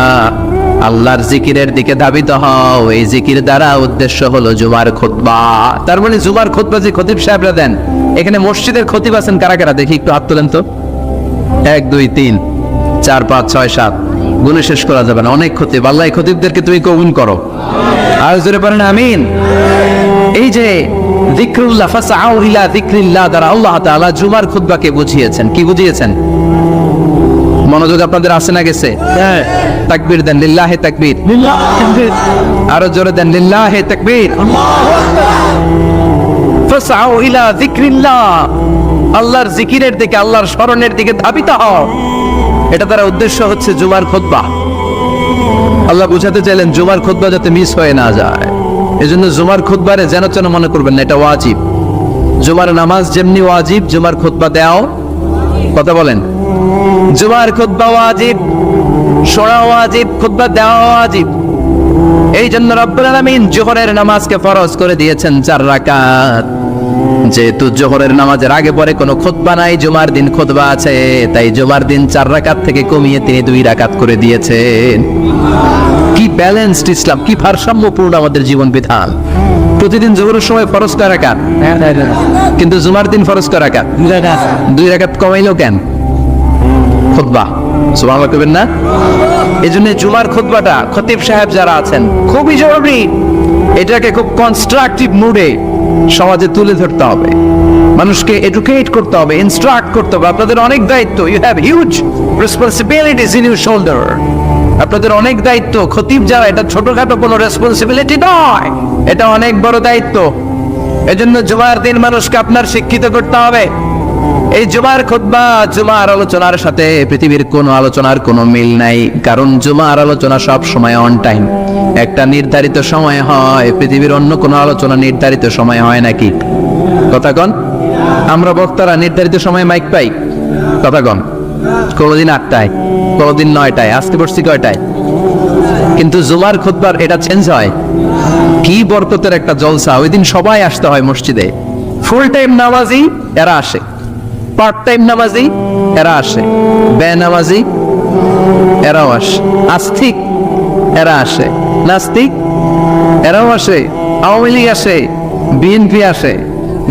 [SPEAKER 1] আল্লাহর জিকিরের দিকে ধাবিত হও, এই জিকির দ্বারা উদ্দেশ্য হলো জুমার খুতবা। তার মানে জুমার খুতবা যে খতিব সাহেবরা দেন, এখানে মসজিদের খতিব আছেন কারা কারা? দেখি একটু হাত তোলেন তো। 1 2 3 4 5 6 7, গুণে শেষ করা যাবে না, অনেক খতিব। আল্লাহ এই খতিবদেরকে তুমি কবুল করো, আর জোরে পড়েন আমিন। এই যে যিকরুল্লাহ, ফাসআউ ইলা যিকরিল্লাহ দ্বারা আল্লাহ তাআলা জুমার খুতবাকে বুঝিয়েছেন। কি বুঝিয়েছেন? মনোযোগ আপনাদের আসে না গেছে? তাকবীর দেন, লিল্লাহি তাকবীর, আরো জোরে দেন, লিল্লাহি তাকবীর। ফাসআউ ইলা যিকরিল্লাহ, আল্লাহর জিকিরের দিকে, আল্লাহর স্মরণের দিকে ধাবিত হও। এটা তার উদ্দেশ্য হচ্ছে জুমার খুতবা। আল্লাহ বুঝাতে চাইলেন জুমার খুতবা যাতে মিস হয়ে না যায়, এজন্য জুমার খুতবারে যেন তেন মনে করবেন না, এটা ওয়াজিব। জুমার নামাজ যেমনি ওয়াজিব, জুমার খুতবা দেওয়াও, কথা বলেন, জুমার খুতবা ওয়াজিব, শোনা ওয়াজিব, খুতবা দেওয়া ওয়াজিব। এই জন্য রব্বুল আলামিন জোহরের নামাজকে ফরজ করে দিয়েছেন 4 রাকাত। যেহেতু জোহরের নামাজের আগে পরে কোনো খুতবা নাই, জুমার দিন খুতবা আছে, তাই জুমার দিন 4 রাকাত থেকে কমিয়ে তিনি 2 রাকাত করে দিয়েছেন। কি ব্যালেন্সড ইসলাম, কি ভারসাম্যপূর্ণ আমাদের জীবন বিধান। প্রতিদিন জোহরের সময় ফরজ কয় রাকাত, কিন্তু জুমার দিন ফরজ কয় রাকাত? 2 রাকাত কমাইলো কেন? খুতবা, সুবহানাল্লাহ কইবেন না? এজন্য জুমার খুতবাটা খতিব সাহেব যারা আছেন খুবই জরুরি। এটাকে খুব কনস্ট্রাকটিভ মুডে সমাজে তুলে ধরতে হবে, মানুষকে এডুকেট করতে হবে, ইনস্ট্রাক্ট করতে হবে। আপনাদের অনেক দায়িত্ব, you have huge responsibilities in your shoulder. আপনাদের অনেক দায়িত্ব। খতিব যারা, এটা ছোটখাটো কোনো রেসপন্সিবিলিটি নয়, এটা অনেক বড় দায়িত্ব। এজন্য জুমার দিন মানুষকে আপনার শিক্ষিত করতে হবে। এই জুমার খুতবা, জুমার আলোচনার সাথে পৃথিবীর কোন আলোচনার কোনো মিল নাই, কারণ জুমার আলোচনা সব সময় অন টাইম, একটা নির্ধারিত সময় হয়। পৃথিবীর অন্য কোন আলোচনা নির্ধারিত সময় হয় নাকি? কথা কন। আমরা বক্তারা নির্ধারিত সময় মাইক পাই? কথা কন। কোনদিন 8টায়, কোনদিন 9টায়, আজকে পড়ছি কয়টায়? কিন্তু জুমার খুতবার এটা চেঞ্জ হয়। কি বরকতের একটা জলসা! ওই দিন সবাই আসতে হয় মসজিদে। ফুল টাইম নামাজি এরা আসে, পার্ট টাইম নামাজি এরা আসে, বেনামাজি এরাও আসে, আস্তিক এরা আসে, নাস্তিক এরাও আসে, আওয়ামী লীগ আসে, বিএনপি আসে,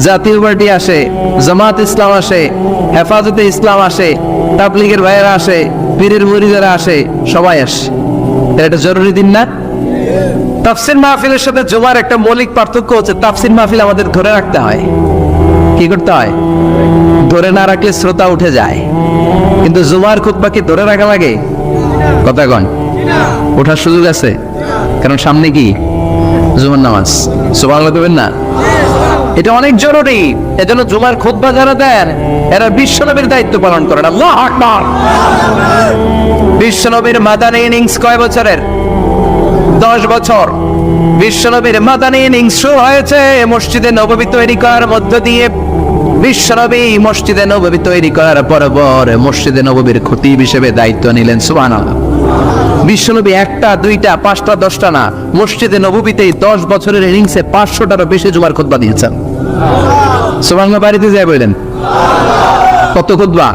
[SPEAKER 1] জাতীয় পার্টি আসে, জামাত ইসলাম আসে, হেফাজতে ইসলাম আসে, তাবলীগের ভাইয়েরা আসে, পীরের মুরিদেরা আসে, সবাই আসে। এটা জরুরি দিন না? তাফসীর মাহফিলের সাথে জুমার একটা মৌলিক পার্থক্য হচ্ছে, তাফসীর মাহফিল আমাদের ধরে রাখতে হয়। কি করতে হয়? ধরে না রাখলে শ্রোতা উঠে যায়। কিন্তু জুমার খুতবা কি ধরে রাখা লাগে? কথা কন। ওঠার সুযোগ আছে, কারণ সামনে কি জুমার নামাজ। সুবহানাল্লাহ কইবেন না? এটা অনেক জরুরি। এজন্য জুমার খুতবা যারা দেন এরা বিশ্বনবীর দায়িত্ব পালন করেন। আল্লাহু আকবার। বিশ্বনবীর মাদানী ইনিংস কয় বছরের? 10 বছর। বিশ্বনবীর মাদানী ইনিংস শুরু হয়েছে মসজিদে নববী তৈরি করার মধ্য দিয়ে। বিশ্বনবী মসজিদে নববী তৈরি করার পর মসজিদে নববীর খতিব হিসেবে দায়িত্ব নিলেন। সুবহানাল্লাহ। বিশ্বনবী 1টা 2টা 5টা 10টা না, মসজিদে নববীতেই 10 বছরের ইনিংসে 500টারও বেশি জুমার খুতবা দিয়েছেন। সুবহানাল্লাহ। বাড়িতে যাই বলেন কত খুতবা?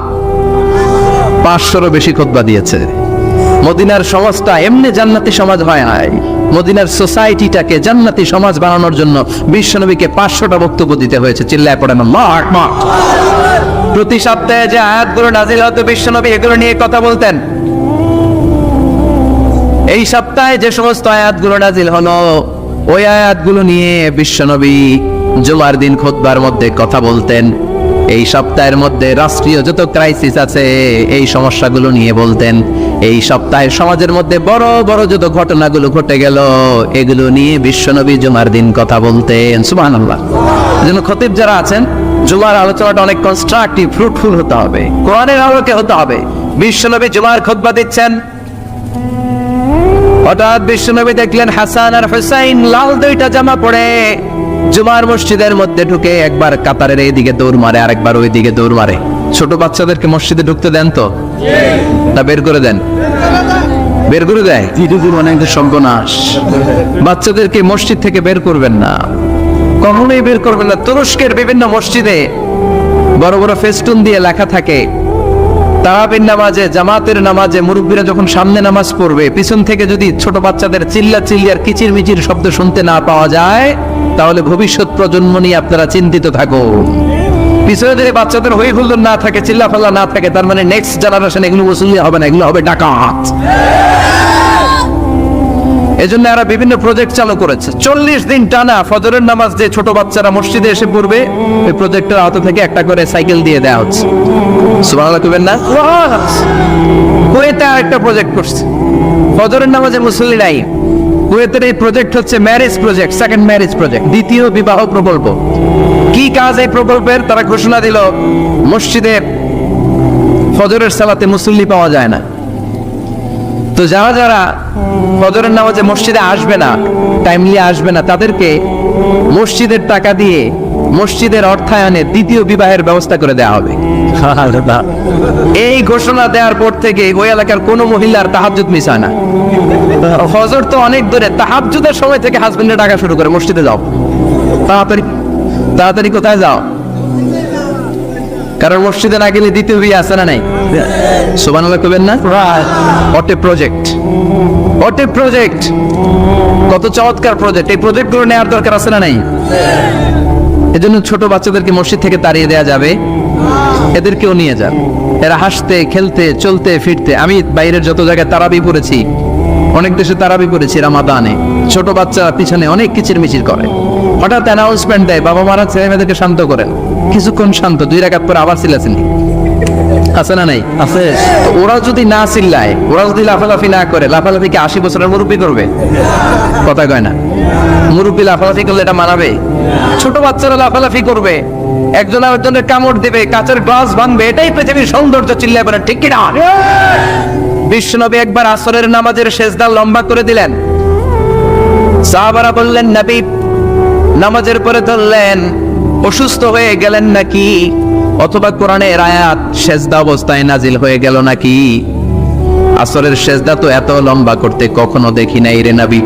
[SPEAKER 1] 500রও বেশি খুতবা দিয়েছে। মদিনার সমাজটা এমনি জান্নাতি সমাজ হয় নাই। মদিনার সোসাইটিটাকে জান্নাতি সমাজ বানানোর জন্য বিশ্বনবীকে 500টা বক্তব্য দিতে হয়েছে। চিল্লায় পড়েন আল্লাহু আকবার। প্রতি সপ্তাহে যে আয়াতগুলো নাযিল হতো বিশ্বনবী এগুলো নিয়ে কথা বলতেন। এই সপ্তাহে যে সমস্ত আয়াতগুলো নাযিল হলো ওই আয়াতগুলো নিয়ে বিশ্বনবী জুমার দিন খুতবার মধ্যে কথা বলতেন। এই সপ্তাহের মধ্যে রাষ্ট্রীয় যত ক্রাইসিস আছে এই সমস্যাগুলো নিয়ে বলতেন। এই সপ্তাহে সমাজের মধ্যে বড় বড় যত ঘটনাগুলো ঘটে গেল এগুলো নিয়ে বিশ্বনবী জুমার দিন কথা বলতেন। সুবহানাল্লাহ। এজন্য খতিব যারা আছেন জুমার আলোচনাটা অনেক কনস্ট্রাকটিভ, ফ্রুটফুল হতে হবে, কোরআনের আলোকে হতে হবে। বিশ্বনবী জুমার খুতবা দিচ্ছেন, হঠাৎ বিশ্বনবী দেখলেন হাসান আর হুসাইন লাল 2টা জামা পরে জুমার মসজিদের মধ্যে ঢুকে একবার কাতারের এইদিকে দৌড় মারে, আরেকবার ওই দিকে দৌড় মারে। ছোট বাচ্চাদেরকে মসজিদে ঢুকতে দেন তো না বের করে দেন? বের করে দেয়। অনেক সর্বনাশ। বাচ্চাদেরকে মসজিদ থেকে বের করবেন না, কখনোই বের করবেন না। তুরস্কের বিভিন্ন মসজিদে বড় বড় ফেস্টুন দিয়ে লেখা থাকে তারাবির নামাজে, জামাতের নামাজে মুরব্বীরা যখন সামনে নামাজ পড়বে পিছন থেকে যদি ছোট বাচ্চাদের চিল্লাচিল্লি আর কিচির মিচির শব্দ শুনতে না পাওয়া যায় তাহলে ভবিষ্যৎ প্রজন্ম নিয়ে আপনারা চিন্তিত থাকুন। পিছনে যদি বাচ্চাদের হই হুল্লোড় না থাকে, চিল্লাফাল্লা না থাকে, তার মানে নেক্সট জেনারেশন এগুলো মুসল্লি হবে না, এগুলো হবে ডাকাত। এজন্য এরা বিভিন্ন প্রজেক্ট চালু করেছে। 40 দিন টানা ফজরের নামাজ যে ছোট বাচ্চারা মসজিদে এসে পড়বে ওই প্রজেক্টের আওতা থেকে একটা করে সাইকেল দিয়ে দেওয়া হচ্ছে। সুবহানাল্লাহ কইবেন না? কুয়েতে আরেকটা প্রজেক্ট করছে, ফজরের নামাজে মুসল্লি নাই। কুয়েতের এই প্রজেক্ট হচ্ছে marriage project, second marriage project, দ্বিতীয় বিবাহ প্রকল্প। কি কাজ এই প্রকল্পের? তারা ঘোষণা দিল মসজিদে ফজরের সালাতে মুসল্লি পাওয়া যায় না, তো যারা যারা ফজরের নামাজে মসজিদে আসবে না, টাইমলি আসবে না, তাদেরকে মসজিদের টাকা দিয়ে মসজিদের অর্থায়নে দ্বিতীয় বিবাহের ব্যবস্থা করে দেওয়া হবে। এই ঘোষণা দেওয়ার পর থেকে ওই এলাকার কোনো মহিলার তাহাজ্জুদ মিস হয় না। ফজর তো অনেক দূরে, তাহাজ্জুদের সময় থেকে হাজবেন্ডের ডাকা শুরু করে মসজিদে যাও, তাড়াতাড়ি তাড়াতাড়ি কোথায় যাও, কারণ মসজিদে না গেলে দ্বিতীয় বিয়ে আছে না নাই? সুবহানাল্লাহ কইবেন না? ওটে প্রজেক্ট, ওটে প্রজেক্ট, কত চমৎকার প্রজেক্ট। এই প্রজেক্টগুলো নেওয়ার দরকার আছে না নাই? এজন্য ছোট বাচ্চাদেরকে মসজিদ থেকে তাড়িয়ে দেওয়া যাবে, এদেরকেও নিয়ে যান। এরা হাসতে খেলতে চলতে ফিরতে, আমি বাইরের যত জায়গায় তারাবি পড়েছি, অনেক দেশে তারাবি পড়েছি রামাদানে, ছোট বাচ্চারা পিছনে অনেক কিচির মিচির করে, হঠাৎ অ্যানাউন্সমেন্ট দেয় বাবা মারা ছেলে মেয়েদেরকে শান্ত করেন, কিছুক্ষণ শান্ত, 2 রাকাত পরে আবার চিল্লাচিল্লি আছে না নাই? আছে। ওরা যদি না চিল্লায়, ওরা যদি লাফালাফি না করে, লাফালাফিকে 80 বছরের মুরব্বী করবে? কথা কয় না। মুরব্বী লাফালাফি করলে এটা মানাবে? ছোট বাচ্চারা লাফালাফি করবে, একজন আরেকজনের কামড় দেবে, কাঁচের গ্লাস ভাঙবে, এটাই পৃথিবীর সৌন্দর্য। চিল্লায় বলেন ঠিক কিনা? বিশ্বনবী একবার আসরের নামাজের সেজদা লম্বা করে দিলেন। সাহাবারা বললেন, নবী নামাজের পরে ধরলেন, অসুস্থ হয়ে গেলেন নাকি? অথবা কোরআনের আয়াত সেজদা অবস্থায় নাজিল হয়ে গেল নাকি? আসরের সেজদা তো এত লম্বা করতে কখনো দেখি নাই রে নবী।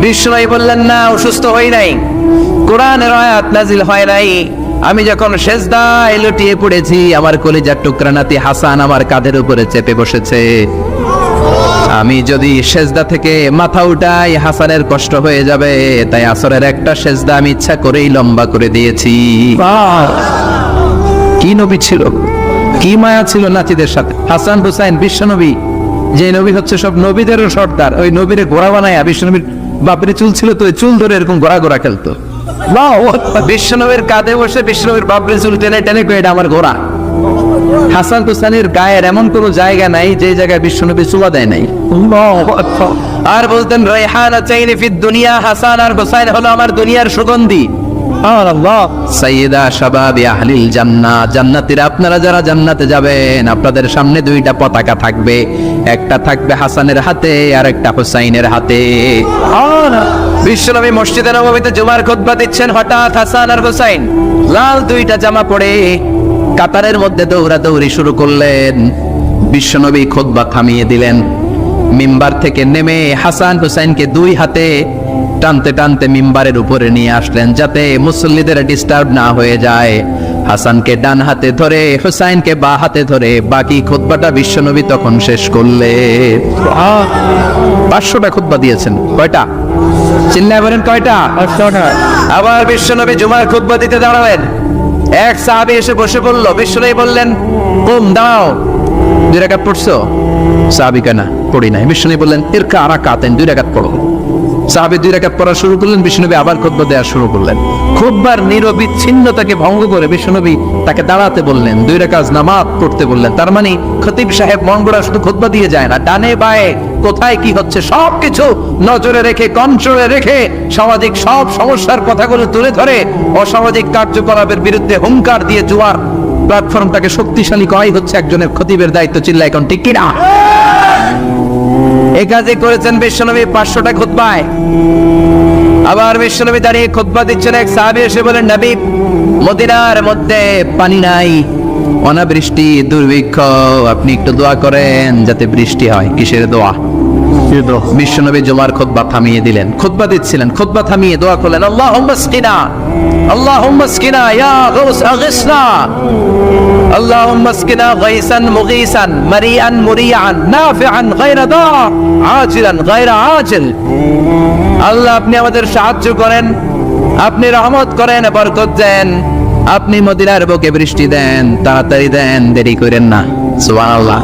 [SPEAKER 1] বিশ্বনবী বললেন, না, অসুস্থ হই নাই, কোরআনের আয়াত নাজিল হয় নাই। আমি যখন সেজদায় লুটিয়ে পড়েছি, আমার কলিজার টুকরা নাতি হাসান আমার কাঁধের উপরে চেপে বসেছে। আমি যদি সেজদা থেকে মাথা উঠাই হাসানের কষ্ট হয়ে যাবে, তাই আসরের একটা সেজদা আমি ইচ্ছা করেই লম্বা করে দিয়েছি। কি নবী ছিল, কি মায়া ছিল নাতিদের সাথে। হাসান হুসাইন বিশ্বনবী, যে নবী হচ্ছে সব নবীদেরও সর্দার, ওই নবীরে ঘোড়া বানায়া, বিশ্বনবীর বাপের চুল ছিল তো ওই চুল ধরে এরকম ঘোড়া ঘোড়া খেলতো। বিশ্বনবীর কাঁধে বসে বিশ্বনবীর বাপের চুল টেনে টেনে কয়ে এটা আমার ঘোড়া। হাসান হুসাইনের গায়ের এমন কোন জায়গা নাই যে জায়গায় বিশ্বনবী চুলা দেয় নাই। আর বলতেন, রায়হানা চাইনি ফিদ দুনিয়া, হাসান আর হুসাইন হলো আমার দুনিয়ার সুগন্ধি। সাইয়্যিদা শাবাবি আহলিল জান্নাহ, জান্নাতীরা আপনারা যারা জান্নাতে যাবেন, আপনাদের সামনে দুইটা পতাকা থাকবে, একটা থাকবে হাসানের হাতে আর একটা হুসাইনের হাতে। বিশ্বনবী মসজিদে নববীতে জুমার খুতবা দিচ্ছেন, হঠাৎ হাসান আর হুসাইন লাল দুইটা জামা পরে কাতারের মধ্যে দৌড়াদৌড়ি শুরু করলেন। বিশ্বনবী খুতবা থামিয়ে দিলেন, মিম্বার থেকে নেমে হাসান হুসাইনকে দুই হাতে টানতে টানতে মিম্বারের উপরে নিয়ে আসলেন, যাতে মুসল্লিদের ডিস্টার্ব না হয়ে যায়। হাসানকে ডান হাতে ধরে, হুসাইনকে বা হাতে ধরে বাকি খুতবাটা বিশ্বনবী তখন শেষ করলেন। 500টা খুতবা দিয়েছেন। কয়টা? চিল্লায় বলেন কয়টা? 500টা। আবার বিশ্বনবী জুমার খুতবা দিতে দাঁড়ালেন, এক সাহাবী এসে বসে পড়ল। বিশ্বনবী বললেন, কুম, দাও। 2 রাকাত পড়ছো? সাহাবী কেনা পড়ি নাই। বিশ্বনবী বললেন, ইরকা রাকাতাইন, 2 রাকাত পড়ো। সাহাবী 2 রাকাত পড়া শুরু করলেন, বিশ্বনবী আবার খুতবা দেওয়া শুরু করলেন। খুতবার নিরবিচ্ছিন্নতাকে ভঙ্গ করে বিশ্বনবী তাকে দাঁড়াতে বললেন, 2 রাকাত নামাজ পড়তে বললেন। তার মানে খতিব সাহেব মন গড়া শুধু খুতবা দিয়ে যায় না, ডানে বায়ে কোথায় কি হচ্ছে সবকিছু নজরে রেখে, কন্ট্রোলে রেখে, সামাজিক সব সমস্যার কথাগুলো তুলে ধরে অসামাজিক কার্যকলাপের বিরুদ্ধে হুঙ্কার দিয়ে জুয়ার প্ল্যাটফর্মটাকে শক্তিশালী করাই হচ্ছে একজনের খতিবের দায়িত্ব। চিল্লা এখন ঠিক কিনা? এই কাজে করেছেন বিশ্বনবী 500টা খুতবায়। আবার বিশ্বনবী দাঁড়িয়ে খুতবা দিচ্ছেন, এক সাহাবী এসে বলেন, নবী মদিনার মধ্যে পানি নাই, অনাবৃষ্টি, দুর্ভিক্ষ, আপনি একটু দোয়া করেন যাতে বৃষ্টি হয়। কিসের দোয়া? বিশ্বনবী জুমার খুতবা থামিয়ে দিলেন, খুতবা দিচ্ছিলেন, খুতবা থামিয়ে দোয়া করলেন, আল্লাহুম্মা সকিনা, আল্লাহুম্মা সকিনা ইয়া গাউস আগিসনা, আল্লাহুম্মা সকিনা গাইসান মুগীসান মারিআন মুরিআন নাফিআন গায়রা দার আজিলান গায়রা আজিল। আল্লাহ আপনি আমাদের সাহায্য করেন, আপনি রহমত করেন, বরকত দেন, আপনি মদিনার বুকে বৃষ্টি দেন, তাড়াতাড়ি দেন, দেরি করেন না। সুবহানাল্লাহ।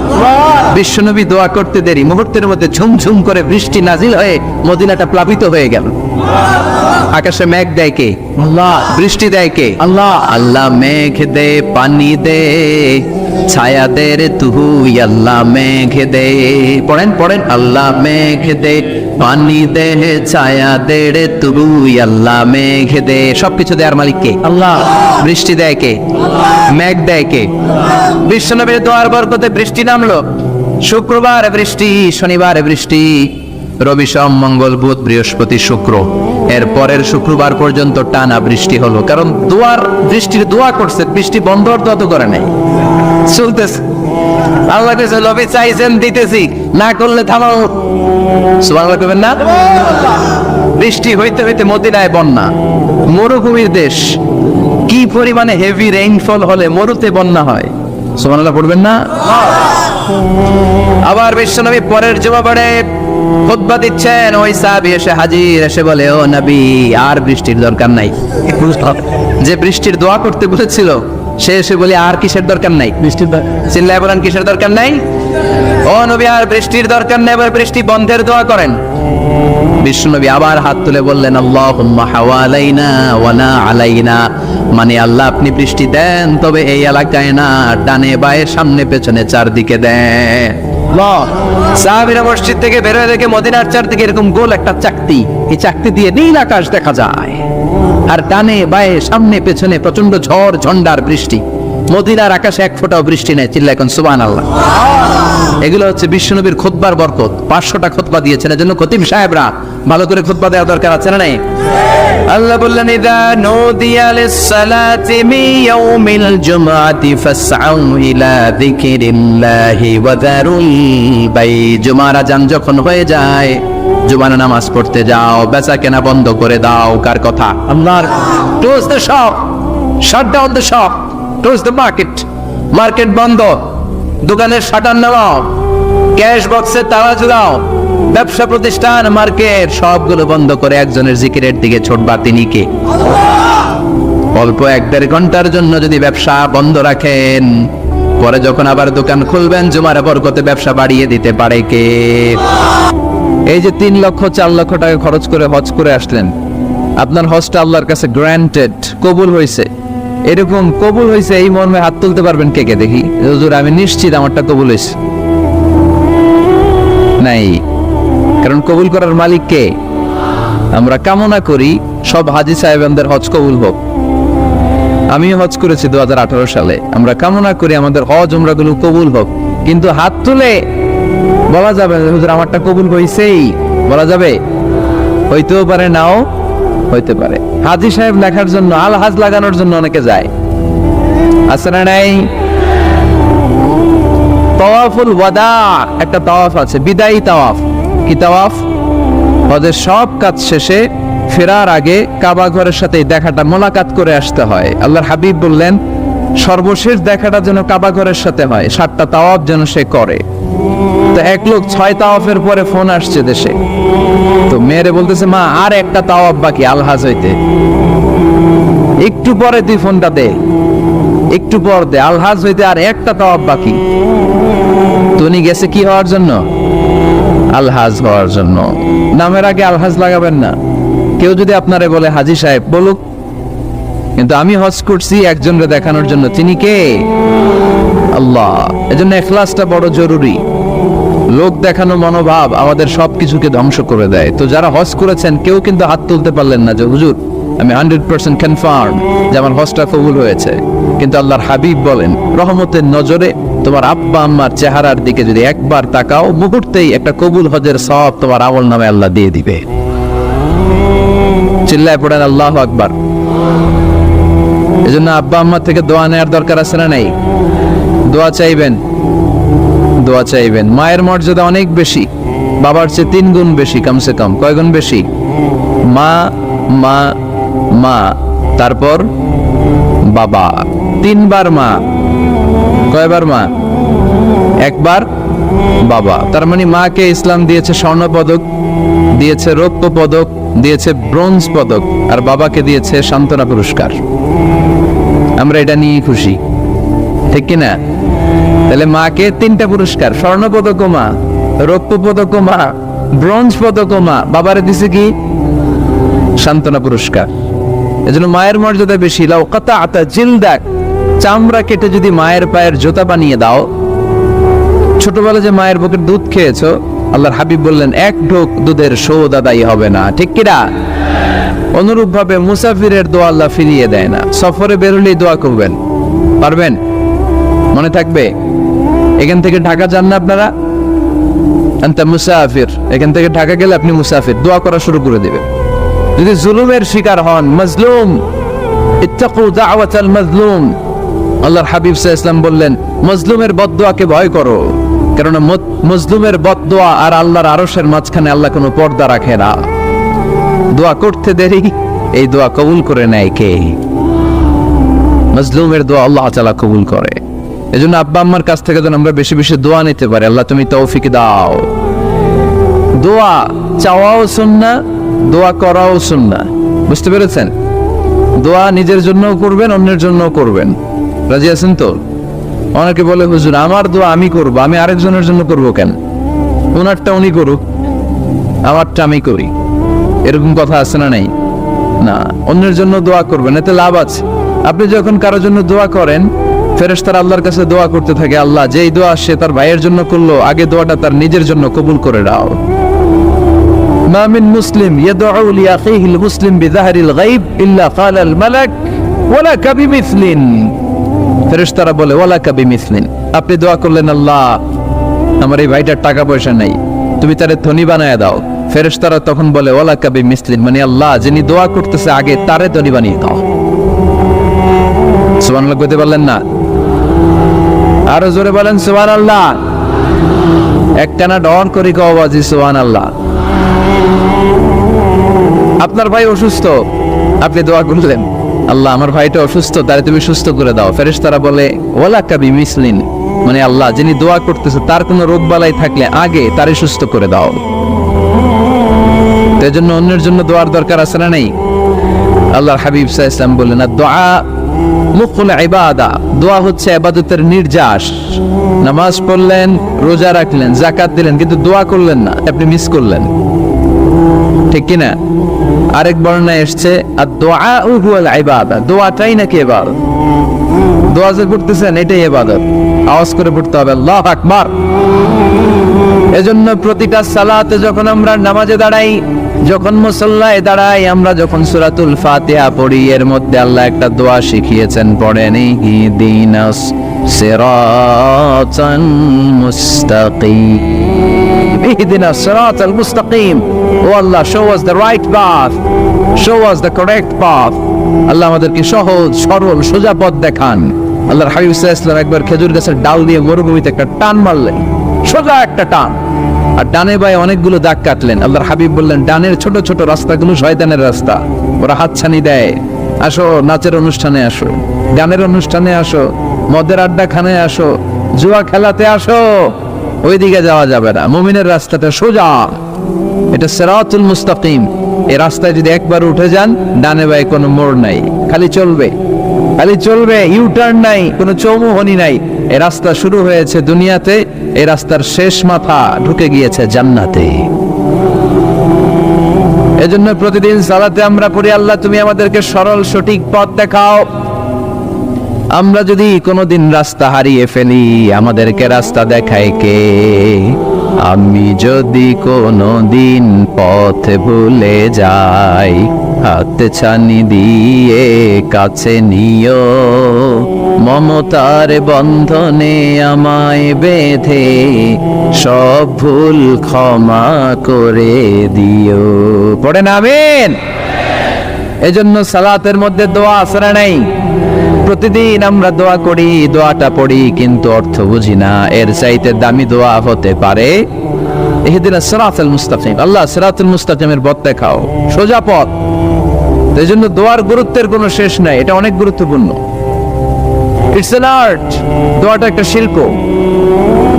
[SPEAKER 1] বিশ্বনবী দোয়া করতে দেরি, মুহূর্তের মধ্যে ঝুমঝুম করে বৃষ্টি নাজিল হয়ে মদিনাটা প্লাবিত হয়ে গেল। আকাশে মেঘ দেয় কে? আল্লাহ। বৃষ্টি দেয় কে? আল্লাহ। আল্লাহ মেঘ দে, পানি দে, ছায়া দে রে তুই, আল্লাহ মেঘ দে। পড়েন পড়েন, আল্লাহ মেঘ দে, পানি দে, ছায়া দে রে তুই, আল্লাহ মেঘ দে। সবকিছু দেয়ার মালিক কে? আল্লাহ। বৃষ্টি দেয় কে? মেঘ দেয় কে? বিশ্বনবীর দোয়ার বরকতে বৃষ্টি নামলো। শুক্রবার বৃষ্টি, শনিবার বৃষ্টি, রবি সোম মঙ্গল বুধ বৃহস্পতি শুক্র, এর পরের শুক্রবার পর্যন্ত টানা বৃষ্টি হলো। কারণ দোয়ার বৃষ্টির দোয়া করছে, বৃষ্টি বন্ধ দোয়া তো করে নাই, চলতেছে। আল্লাহ কাছে নবী চাইছেন, দিতেছি, না করলে থামাও। সুবহানাল্লাহ কইবেন না? বৃষ্টি হইতে হইতে মদিনায় বন্যা, মরুভূমির দেশ, কি পরিমাণে হেভি রেইনফল হলে মরুতে বন্যা হয়। সুবহানাল্লাহ পড়বেন না? আবার বিশ্বনবী পরের জুমাবারে খুতবা দিচ্ছেন, ওই সাহাবী এসে হাজির, এসে বলে, ও নবী আর বৃষ্টির দরকার নাই। যে বৃষ্টির দোয়া করতে বলেছিল সে এসে বলে, আর কিসের দরকার নাই? বৃষ্টির চিল্লায় বলেন, কিসের দরকার নাই? ও নবী আর বৃষ্টির দরকার নেই, এবার বৃষ্টি বন্ধের দোয়া করেন। বিশ্বনবী আবার হাত তুলে বললেন, আল্লাহুম্মা হাওয়ালাইনা ওয়া লা আলাইনা, মানে আল্লাহ আপনি বৃষ্টি দেন, তবে এই এলাকায় না, ডানে বায়ে সামনে পেছনে চারদিকে দেন। সাহাবীরা মসজিদ থেকে বের হয়ে দেখে মদিনার চারদিকে এরকম গোল একটা চাকতি, এই চাকতি দিয়ে নীল আকাশ দেখা যায়, আর ডানে বায়ে সামনে পেছনে প্রচন্ড ঝড় ঝন্ডার বৃষ্টি। মদিনার আকাশে এক ফোঁটাও বৃষ্টি নেই। চিল্লা এখন সুবহানাল্লাহ। এগুলো হচ্ছে বিশ্বনবীর খুতবার বরকত। 500টা খুতবা দিয়েছেন, এজন্য খতিব সাহেবরা ভালো করে খুতবা দেওয়া দরকার আছে না নাই? আল্লাহ বললেন ইযা নুদিয়া লিস-সালাতি মিন ইয়াউমিল জুমআতি ফাসআউ ইলা যিকরিল্লাহি ওয়া যারুল বাই। জুমার আযান যখন হয়ে যায়, জুমার নামাজ পড়তে যাও, বেচা কেনা বন্ধ করে দাও। কার কথা? আল্লাহর। Close the shop, shut down the shop, close the market. Market বন্ধ, দোকানের শাটার নামাও, ক্যাশ বক্সে তালা ঝুলাও, ব্যবসা প্রতিষ্ঠান মার্কেট সবগুলো বন্ধ করে একজনের জিকিরের দিকে ছুটবা। তিনি কে? অল্প 1-1.5 ঘন্টার জন্য যদি ব্যবসা বন্ধ রাখেন, পরে যখন আবার দোকান খুলবেন জুমার বরকতে ব্যবসা বাড়িয়ে দিতে পারে কে? এই যে 3 লক্ষ 4 লক্ষ টাকা খরচ করে হজ করে আসলেন, আপনার হজটা আল্লাহর কাছে গ্র্যান্টেড, কবুল হয়েছে। এরকম কবুল হয়েছে এই মর্মে হাত তুলতে পারবেন কে কে? দেখি। হুজুর আমি নিশ্চিত আমারটা কবুল হয়েছে। নাই, কারণ কবুল করার মালিক কে? আমরা কামনা করি সব হাজী সাহেবদের হজ কবুল হোক। আমিও হজ করেছি 2018 সালে। আমরা কামনা করি আমাদের হজ উমরাগুলো কবুল হোক, কিন্তু হাত তুলে বলা যাবে হুজুর আমারটা কবুল হয়েছেই, বলা যাবে? হইতেও পারে, নাও হইতে পারে। হাজী সাহেব লেখার জন্য, আল হাজ লাগানোর জন্য অনেকে যায়, আছে না নাই? তাওয়াফুল ওয়াদা একটা তাওয়াফ আছে, বিদায়ী তাওয়াফ। কি তাওয়াফ? হজের সব কাজ শেষে ফেরার আগে কাবা ঘরের সাথে দেখাটা, মোলাকাত করে আসতে হয়। আল্লাহর হাবিব বললেন সর্বশেষ দেখাটা যেন কাবা ঘরের সাথে হয়, 7টা তাওয়াফ যেন সে করে। তো এক লোক 6 তাওয়াফের পরে ফোন আসছে দেশে, তো মেয়েরে বলতেছে মা আর একটা তাওয়াফ বাকি আলহাজ হইতে, একটু পরে তুই ফোনটা দে, একটু পর দে, আলহাজ হইতে আর একটা তাওয়াফ বাকি। তো উনি গেছে কি হওয়ার জন্য? আলহাজ হওয়ার জন্য। নামের আগে আলহাজ লাগাবেন না। কেউ যদি আপনারে বলে হাজী সাহেব, বলুক, কিন্তু আমি হজ করছি একজনকে দেখানোর জন্য। তিনি কে? আল্লাহ। এজন্য ইখলাসটা বড় জরুরি। লোক দেখানো মনোভাব আমাদের সবকিছুকে ধ্বংস করে দেয়। তো যারা হজ করেছেন কেউ কিন্তু হাত তুলতে পারলেন না যে হুজুর আমি 100% কনফার্ম যে আমার হজটা কবুল হয়েছে। কিন্তু আল্লাহর হাবিব বলেন রহমতের নজরে তোমার আব্বা আম্মার চেহারার দিকে যদি একবার তাকাও, মুহূর্তেই একটা কবুল হজের সওয়াব তোমার আমল নামে আল্লাহ দিয়ে দিবে। চিল্লায় পড়েন আল্লাহু আকবার। এজন্য আব্বা আম্মা থেকে দোয়া নেওয়ার দরকার আছে না নাই? দোয়া চাইবেন, দোয়া চাইবেন। মায়ের মর্যাদা অনেক বেশি, বাবার চেয়ে 3 গুণ বেশি, কমসে কম। কয় গুণ বেশি? মা মা মা, তারপর বাবা। 3 বার মা। কয়বার মা? 1 বার বাবা। তার মানে মাকে ইসলাম দিয়েছে স্বর্ণ পদক, দিয়েছে রৌপ্য পদক, দিয়েছে ব্রোঞ্জ পদক, আর বাবাকে দিয়েছে সান্ত্বনা পুরস্কার। আমরা এটা নিয়ে খুশি, ঠিক কিনা? তাহলে মাকে 3টা পুরস্কার, স্বর্ণ পদক মা, রৌপ্য পদক মা, ব্রোঞ্জ পদক মা, বাবারে দিছে কি? সান্ত্বনা পুরস্কার। এজন্য মায়ের মর্যাদা বেশি। লাউ কাতাআতা জিলদাক, চামড়া কেটে যদি মায়ের পায়ের জুতা বানিয়ে দাও। ছোটবেলা যে মায়ের বুকের দুধ খেয়েছো, আল্লাহর হাবিব বললেন 1 ঢোক দুধের শোধ আদায় হবে না, ঠিক কিনা? অনুরূপ ভাবে মুসাফিরের দোয়া আল্লাহ ফিরিয়ে দেয় না। সফরে বেরোলেই দোয়া করবেন, পারবেন? মনে থাকবে? এখান থেকে ঢাকা যান না আপনারা, আনতা মুসাফির, এখান থেকে ঢাকা গেলে আপনি মুসাফির, দোয়া করা শুরু করে দিবেন। যদি জুলুমের শিকার হন, মাজলুম, ইত্তাকু দাওয়াতাল মাজলুম, আল্লাহর হাবিব সাল্লাল্লাহু আলাইহি ওয়াসাল্লাম বললেন মাজলুমের বদদোয়াকে ভয় করো, কারণ মাজলুমের বদদোয়া আর আল্লাহর আরশের মাঝখানে আল্লাহ কোনো পর্দা রাখে না। দোয়া করতে দেরি, এই দোয়া কবুল করে নেয় কে? মাজলুমের দোয়া আল্লাহ তাআলা কবুল করে। এজন্য আব্বা আম্মার কাছ থেকে যেন আমরা বেশি বেশি দোয়া নিতে পারি। আল্লাহ তুমি তৌফিক দাও। দোয়া চাওয়াও সুন্নাহ, দোয়া করাও সুন্নাহ। বুঝতে পেরেছেন? দোয়া নিজের জন্যও করবেন, অন্যের জন্যও করবেন। রাজি আছেন তো? অনেকে বলে হুজুর আমার দোয়া আমি করব, আমি আরেকজনের জন্য করব কেন? ওনারটা উনি করুক, আমারটা আমি করি, এরকম কথা আছে না নাই? না, অন্যের জন্য দোয়া করবেন, এতে লাভ আছে। আপনি যখন কারোর জন্য দোয়া করেন, ফেরেশতারা আল্লাহর কাছে দোয়া করতে থাকে, আল্লাহ যেই দোয়া সে তার ভাইয়ের জন্য করলো, আগে দোয়াটা তার নিজের জন্য কবুল করে দাও। মা মিন মুসলিম ইয়াদউ লিআখিহিল মুসলিম বিযাহরিল গায়ব ইল্লা ক্বালাল মালাক ওয়ালাকা বিমিসলিন। ফেরেশতারা বলে ওয়ালাকা বিমিসলিন, আপনি দোয়া করলেন আল্লাহ আমার এই ভাইটার টাকা পয়সা নাই, তুমি তারে ধনী বানায় দাও। ফেরেশতারা তখন বলে ওয়ালাকা বিমিসলিন, মানে আল্লাহ যিনি দোয়া করতেছে আগে তারে ধনী বানিয়ে দাও। সুবহানাল্লাহ কইতে পারলেন না? আরো জোরে বলেন সুবহানাল্লাহ। একটানা ডন করি কও বাজি সুবহানাল্লাহ। আপনার ভাই অসুস্থ, আপনি দোয়া করলেন আল্লাহ আমার ভাইটা অসুস্থ, তারে তুমি সুস্থ করে দাও। ফেরেশতারা বলে ওয়ালাকা বিমিসলিন, মানে আল্লাহ যিনি দোয়া করতেছে তার কোনো রোগ বালাই থাকলে আগে তারে সুস্থ করে দাও। এর জন্য অন্যের জন্য দোয়ার দরকার আছে না নাই? আল্লাহর হাবিব সাল্লাল্লাহু আলাইহি ওয়াসাল্লাম বলেন দোয়া মুখুল ইবাদা, দোয়া হচ্ছে ইবাদতের নির্যাস। নামাজ পড়লেন, রোজা রাখলেন, যাকাত দিলেন, কিন্তু দোয়া করলেন না, আপনি মিস করলেন, ঠিক কি না? আরেক বর্ণনায় এসেছে আদ-দুআ হুয়াল ইবাদা, দোয়াটাই নাকি ইবাদত। দোয়া যে করতেছেন এটাই ইবাদত, আওয়াজ করে পড়তে হবে আল্লাহু আকবার। এজন্য প্রতিটা সালাতে যখন আমরা নামাজে দাঁড়াই, যখন মুসল্লায় দাঁড়াই, আমরা যখন সূরাতুল ফাতিহা পড়ি, এর মধ্যে আল্লাহ একটা দোয়া শিখিয়েছেন, পড়েন ইহদিনাস সিরাতাল মুস্তাকিম, ইহদিনাস সিরাতাল মুস্তাকিম। ও আল্লাহ, show us the right path, show us the correct path। আল্লাহ আমাদেরকে সহজ সরল সোজা পথ দেখান। আল্লাহর হাবিব সাল্লাল্লাহু আলাইহি ওয়াসাল্লাম একবার খেজুর গাছের ডাল দিয়ে মরুভূমিতে একটা টান মারলেন, সোজা একটা টান, আর ডানে বায়ে অনেকগুলো দাগ কাটলেন। আল্লাহর হাবিব বললেন ডানের ছোট ছোট রাস্তাগুলো শয়তানের রাস্তা, ওরা হাতছানি দেয়, আসো নাচের অনুষ্ঠানে আসো, গানের অনুষ্ঠানে আসো, মদের আড্ডাখানায় আসো, জুয়া খেলাতে আসো, ওইদিকে যাওয়া যাবে না, মুমিনের রাস্তাটা সোজা, এটা সিরাতুল মুস্তাকিম। এই রাস্তায় যদি একবার উঠে যান, ডানে বায়ে কোনো মোড় নাই, খালি চলবে, খালি চলবে, ইউ টার্ন নাই, কোনো চৌমুহনী নাই। এই রাস্তা শুরু হয়েছে দুনিয়াতে, এই রাস্তার শেষ মাথা ঢুকে গিয়েছে জান্নাতে। এজন্য প্রতিদিন সালাতে আমরা পড়ি আল্লাহ তুমি আমাদেরকে সরল সঠিক পথ দেখাও। আমরা যদি কোনোদিন রাস্তা হারিয়ে ফেলি, আমাদেরকে রাস্তা দেখায় কে? আমি যদি কোনোদিন পথ ভুলে যাই, হাত ছানি দিয়ে কাছে নিও, মমতার বন্ধনে আমায় বেঁধে সব ভুল ক্ষমা করে দিও। পড়েন আমিন। এজন্য সালাতের মধ্যে দোয়া আসরা নাই। প্রতিদিন আমরা দোয়া করি, দোয়াটা পড়ি, কিন্তু অর্থ বুঝি না। এর চাইতে দামি দোয়া হতে পারে ইহদিনাস সিরাতাল মুস্তাকিম, আল্লাহ সিরাতুল মুস্তাকিমের পথ দেখাও, সোজা পথ। এই জন্য দোয়ার গুরুত্বের কোনো শেষ নাই, এটা অনেক গুরুত্বপূর্ণ। ইটস অ্যান আর্ট, দোয়াটা একটা শিল্প।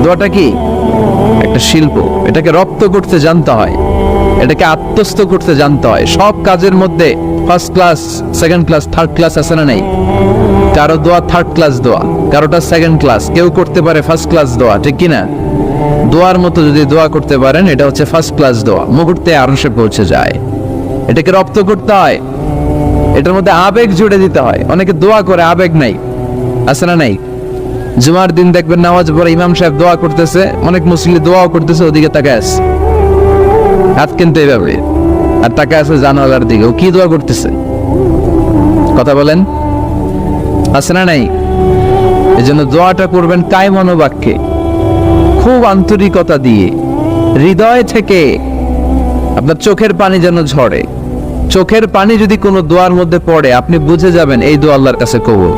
[SPEAKER 1] দোয়াটা কি? একটা শিল্প। এটাকে রপ্ত করতে জানতে হয়, এটাকে আত্মস্থ করতে জানতে হয়। সব কাজের মধ্যে first class, second class, third class আছে না নাই? কারো দোয়া থার্ড ক্লাস দোয়া, কারোটা সেকেন্ড ক্লাস, কেউ করতে পারে ফার্স্ট ক্লাস দোয়া, ঠিক কিনা? দোয়ার মতো যদি দোয়া করতে পারেন, এটা হচ্ছে ফার্স্ট ক্লাস দোয়া, মুহূর্তে আরশে পৌঁছে যায়। এটাকে রপ্ত করতে হয়, এটার মধ্যে আবেগ জুড়ে দিতে হয়। অনেকে দোয়া করে আবেগ নাই, আছে না নাই? জুমার দিন দেখবেন নামাজ পড়ে ইমাম সাহেব দোয়া করতেছে, অনেক মুসল্লি দোয়াও করতেছে, ওদিকে তাকায় আছে, হাত কিনতে এইভাবে, আর তাকায় আছে জানালার দিকে, ও কি দোয়া করতেছে? কথা বলেন, আছে না নাই? এই জন্য দোয়াটা করবেন কায় মনোবাক্যে, খুব আন্তরিকতা দিয়ে, হৃদয় থেকে। আপনার চোখের পানি যেন ঝরে। চোখের পানি যদি কোনো দোয়ার মধ্যে পড়ে, আপনি বুঝে যাবেন এই দোয়া আল্লাহর কাছে কবুল।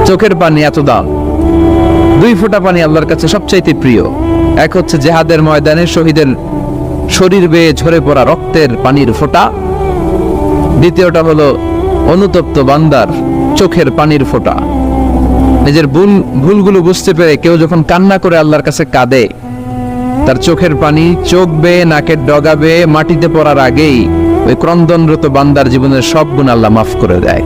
[SPEAKER 1] চোখের পানি এত দাম। 2 ফোঁটা পানি আল্লাহর কাছে সবচাইতে প্রিয়। এক হচ্ছে জিহাদের ময়দানে শহীদের শরীর বেয়ে ঝরে পড়া রক্তের পানির ফোঁটা, দ্বিতীয়টা হলো অনুতপ্ত বান্দার চোখের পানির ফোঁটা। নিজের ভুলগুলো বুঝতে পেরে কেউ যখন কান্না করে আল্লাহর কাছে কাঁদে, তার চোখের পানি চোখ বেয়ে নাকের ডগা বেয়ে মাটিতে পড়ার আগেই ওই ক্রন্দনরত বান্দার জীবনের সব গুণ আল্লাহ মাফ করে দেয়।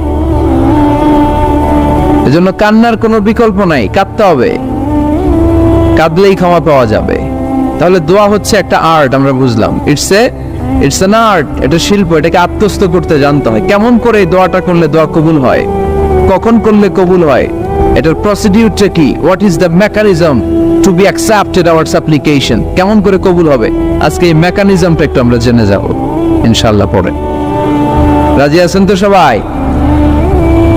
[SPEAKER 1] এজন্য কান্নার কোনো বিকল্প নাই, কাঁদতে হবে, কাঁদলেই ক্ষমা পাওয়া যাবে। তাহলে দোয়া হচ্ছে একটা আর্ট, আমরা বুঝলাম। ইটস অ্যান আর্ট, এটা শিল্প। এটাকে আত্মস্থ করতে জানতে হয়। কেমন করে এই দোয়াটা করলে দোয়া কবুল হয়, কখন করলে কবুল হয়, এটার প্রসিডিউরটা কি, what is the mechanism two be accepted hour সাপ্লিকেশন, কেমন করে কবুল হবে, আজকে এই মেকানিজমটা একটু আমরা জেনে যাব ইনশাআল্লাহ পরে। রাজি আছেন তো সবাই?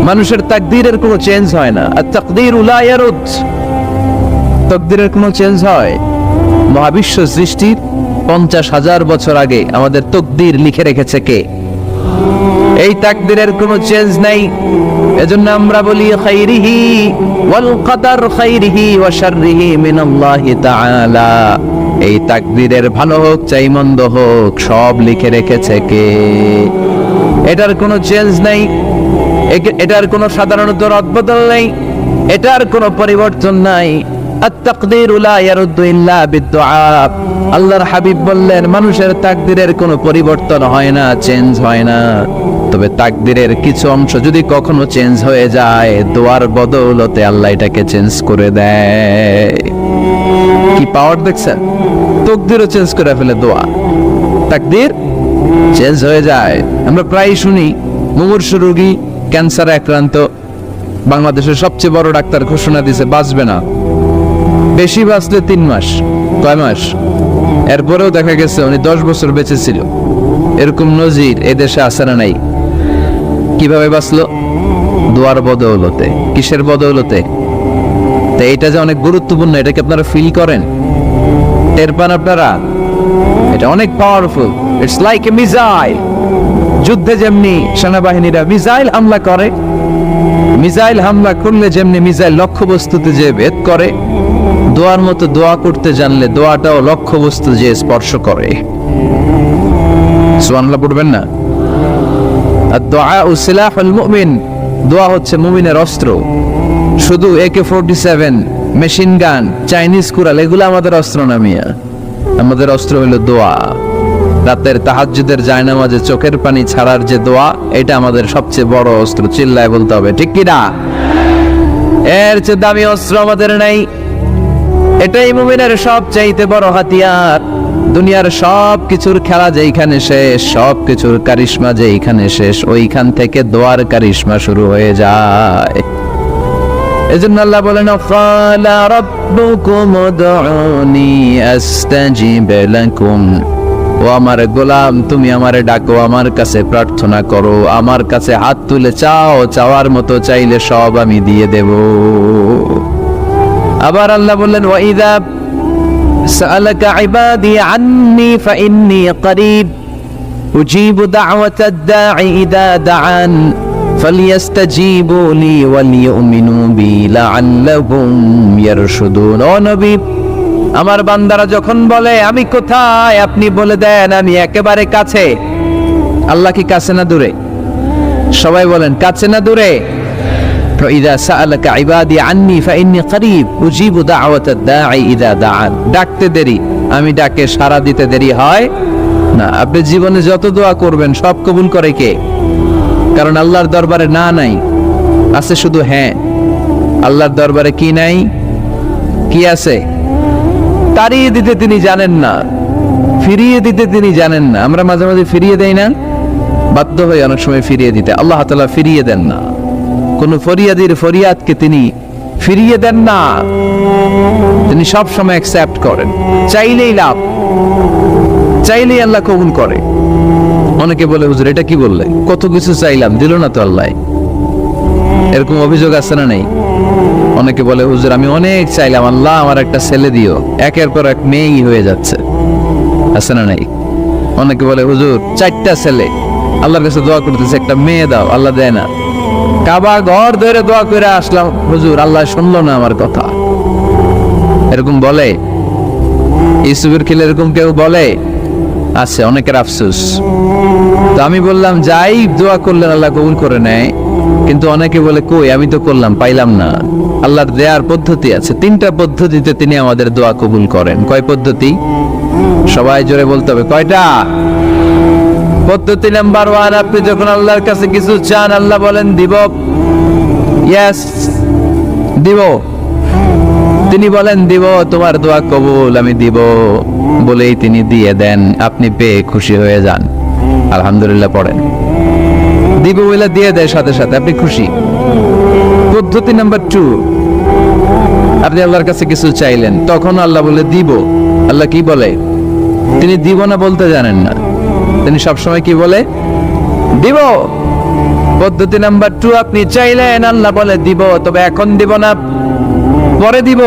[SPEAKER 1] মানুষের তাকদীরের কোনো চেঞ্জ হয় না, আর তাকদীর লা ইয়ারুদ, তাকদীরের কোনো চেঞ্জ হয়? মহাবিশ্ব সৃষ্টির 50,000 বছর আগে আমাদের তাকদীর লিখে রেখেছে কে? এই তাকদীরের কোনো চেঞ্জ নাই। এজন্য আমরা বলি খাইরিহি ওয়াল কদর খাইরিহি ওয়া শাররিহি মিনাল্লাহি তাআলা। এই তাকদীরের ভালো হোক চাই মন্দ হোক সব লিখে রেখেছে কে? এটার কোনো চেঞ্জ নাই, এটার কোনো সাধারণত রদবদল নাই, এটার কোনো পরিবর্তন নাই। আত-তাকদীরু লা ইয়ারুদ্দু ইল্লা বিদ-দুআ। আল্লাহর হাবিব বললেন মানুষের তাকদীরের কোনো পরিবর্তন হয় না, চেঞ্জ হয় না, তবে তাকদীরের কিছু অংশ যদি কখনো চেঞ্জ হয়ে যায় দোয়ার বদৌলতে আল্লাহ এটাকে চেঞ্জ করে দেয়। কি পাওয়ার দেখছেন? তাকদীরও চেঞ্জ করে ফেলে দোয়া, তাকদীর চেঞ্জ হয়ে যায়। আমরা প্রায় শুনি মুমূর্ষু রোগী, ক্যান্সারে আক্রান্ত, বাংলাদেশের সবচেয়ে বড় ডাক্তার ঘোষণা দিয়েছে বাঁচবে না, বেশি বাঁচলে 3 মাস, কয় মাস, এরপরেও দেখা গেছে উনি 10 বছর বেঁচে ছিল। এরকম নজির এই দেশে আছে না নাই? কিভাবে বাঁচলো? দোয়ার বদৌলতে। কিসের বদৌলতে? তো এটা যে অনেক গুরুত্বপূর্ণ, এটা কি আপনারা ফিল করেন, টের পান আপনারা? এটা অনেক powerful. It's like a missile. যুদ্ধে যেমনি সেনাবাহিনীরা মিসাইল হামলা করে, মিসাইল হামলা করলে যেমনি মিসাইল লক্ষ্যবস্তুতে যে ভেদ করে, দোয়ার মতো দোয়া করতে জানলে দোয়াটাও লক্ষ্যবস্তু যে স্পর্শ করে। সুবহানাল্লাহ পড়বেন না? আদ-দুআউ সিলাহুল মুমিন। দোয়া হচ্ছে মুমিনের অস্ত্র। শুধু AK-47, মেশিন গান, চাইনিজ কুড়াল এগুলো আমাদের অস্ত্র না মিয়া। আমাদের অস্ত্র হলো দোয়া। রাতের তাহাজ্জুদের জায়নামাজে চোখের পানি ছাড়ার যে দোয়া, এটা আমাদের সবচেয়ে বড় অস্ত্র। চিল্লায় বলতে হবে ঠিক কি না? এর চেয়ে দামি অস্ত্র আমাদের নাই। এটাই মুমিনের সবচাইতে বড় হাতিয়ার। দুনিয়ার সব কিছুর খেলা যেইখানে শেষ, সব কিছুর কারিশমা যেইখানে শেষ, ওইখান থেকে দোয়ার কারিশমা শুরু হয়ে যায়। এজন্য আল্লাহ বলেন ক্বালা রাব্বুকুম উদউনি আস্তাজিব লাকুম। ও আমার গোলাম, তুমি আমারে ডাকো, আমার কাছে প্রার্থনা করো, আমার কাছে হাত তুলে চাও, চাওয়ার মতো চাইলে সব আমি দিয়ে দেব। আবার আল্লাহ বললেন ওয়া ইযা সাআলাকা ইবাদি আন্নী ফাইন্নী করিব উজিবু দাওয়াতাদ দাঈ ইযা দাআন ফালইস্তাজিবু লি ওয়ালিউমিনু বি লাআল্লাহুম ইয়ারশুদুন। ও নবী, আমার বান্দারা যখন বলে আমি কোথায়, আপনি বলে দেন আমি একেবারে কাছে। আল্লাহ কি কাছে না দূরে? সবাই বলেন কাছে না দূরে? فإذا سألك عبادي عني فإني قريب أجيب دعوة الداعي إذا دعان। ডাকতে দেরি, আমি ডাকে সাড়া দিতে দেরি হয় না। আপনি জীবনে যত দোয়া করবেন সব কবুল করে কে? কারণ আল্লাহর দরবারে না নাই, আছে শুধু হ্যাঁ। আল্লাহর দরবারে কি নাই? কি আছে? তাড়িয়ে দিতে তিনি জানেন না, ফিরিয়ে দিতে তিনি জানেন না। আমরা মাঝে মাঝে ফিরিয়ে দেই না, বাধ্য হয়ে অনেক সময় ফিরিয়ে দিতে। আল্লাহ তাআলা ফিরিয়ে দেন না, কোন ফরিয়াদির ফরিয়াদকে তিনি ফিরিয়ে দেন না, তিনি সব সময় অ্যাকসেপ্ট করেন। চাইলেই লাভ, চাইলেই আল্লাহ কবুল করে। অনেকে বলে হুজুর এটা কি বললে, কত কিছু চাইলাম দিল না তো আল্লাহ। এরকম অভিযোগ আছে না নেই? অনেকে বলে হুজুর আমি অনেক চাইলাম, আল্লাহ আমার একটা ছেলে দিও, একের পর এক মেয়েই হয়ে যাচ্ছে, আছে না নাই? অনেকে বলে হুজুর 4টা ছেলে, আল্লাহর কাছে দোয়া করতেছে একটা মেয়ে দাও, আল্লাহ দেয় না। কাবা ঘর ধরে দোয়া করে আসলাম, হুজুর আল্লাহ শুনলো না আমার কথা। এরকম বলে? ইউসুফের খিলে এরকম কেউ বলে? আছে, অনেকের আফসোস। তো আমি বললাম যাই দোয়া করলেন আল্লাহ কবুল করে নেয়, কিন্তু অনেকে বলে কই আমি তো করলাম পাইলাম না। আল্লাহর দেয়ার পদ্ধতি আছে, 3টা পদ্ধতিতে তিনি আমাদের দোয়া কবুল করেন। কয় পদ্ধতি? সবাই জোরে বলতে হবে, কয়টা? পদ্ধতি নাম্বার 1, আপনি যখন আল্লাহর কাছে কিছু চান আল্লাহ বলেন দিব, ইয়েস দিব। তিনি বলেন দিব, তোমার দোয়া কবুল, আমি দিব, বলেই তিনি দিয়ে দেন। আপনি পেয়ে খুশি হয়ে যান, আলহামদুলিল্লাহ পড়েন। দিব বলে দিয়ে দেয় সাথে সাথে, আপনি খুশি। পদ্ধতি নাম্বার 2, আপনি আল্লাহর কাছে কিছু চাইলেন, তখন আল্লাহ বলে দিব। আল্লাহ কি বলে? তিনি দিব না বলতে জানেন না, তিনি সবসময় কি বলে? দিব। পদ্ধতি নাম্বার 2, আপনি চাইলেন, আল্লাহ বলে দিব, তবে এখন দিব না, পরে দিব।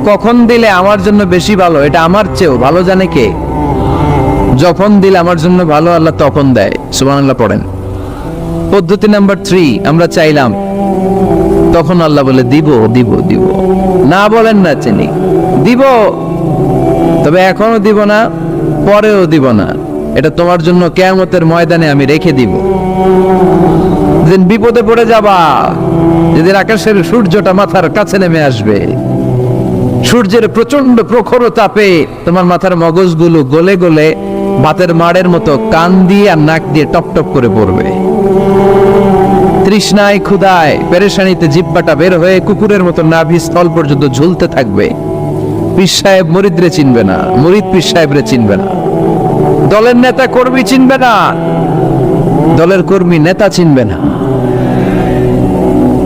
[SPEAKER 1] কখন দিলে আমার জন্য বেশি ভালো, এটা আমার চেয়েও ভালো জানে কে? যখন দিলে আমার জন্য ভালো, আল্লাহ তখন দেয়। সুবহানাল্লাহ পড়েন। পদ্ধতি নাম্বার 3, আমরা চাইলাম, তখন আল্লাহ বলে দিব দিব দিব, না বলেন না, চিনি দিব, তবে এখনো দিব না, পরেও দিব না, এটা তোমার জন্য কিয়ামতের ময়দানে আমি রেখে দিব। যেদিন বিপদে পড়ে যাবা, যেদিন আকাশের সূর্যটা মাথার কাছে নেমে আসবে, সূর্যের প্রচন্ড প্রখর তাপে তোমার মাথার মগজগুলো গলে গলে ভাতের মাড়ের মতো কান দিয়ে আর নাক দিয়ে টপ টপ করে পড়বে। তৃষ্ণায় ক্ষুধায় পেরেশানিতে জিহ্বাটা বের হয়ে কুকুরের মতো নাভি স্থল পর্যন্ত ঝুলতে থাকবে। পীর সাহেব মুরিদরে চিনবে না, মুরিদ পীর সাহেবরে চিনবে না, দলের নেতা কর্মী চিনবে না, দলের কর্মী নেতা চিনবে না,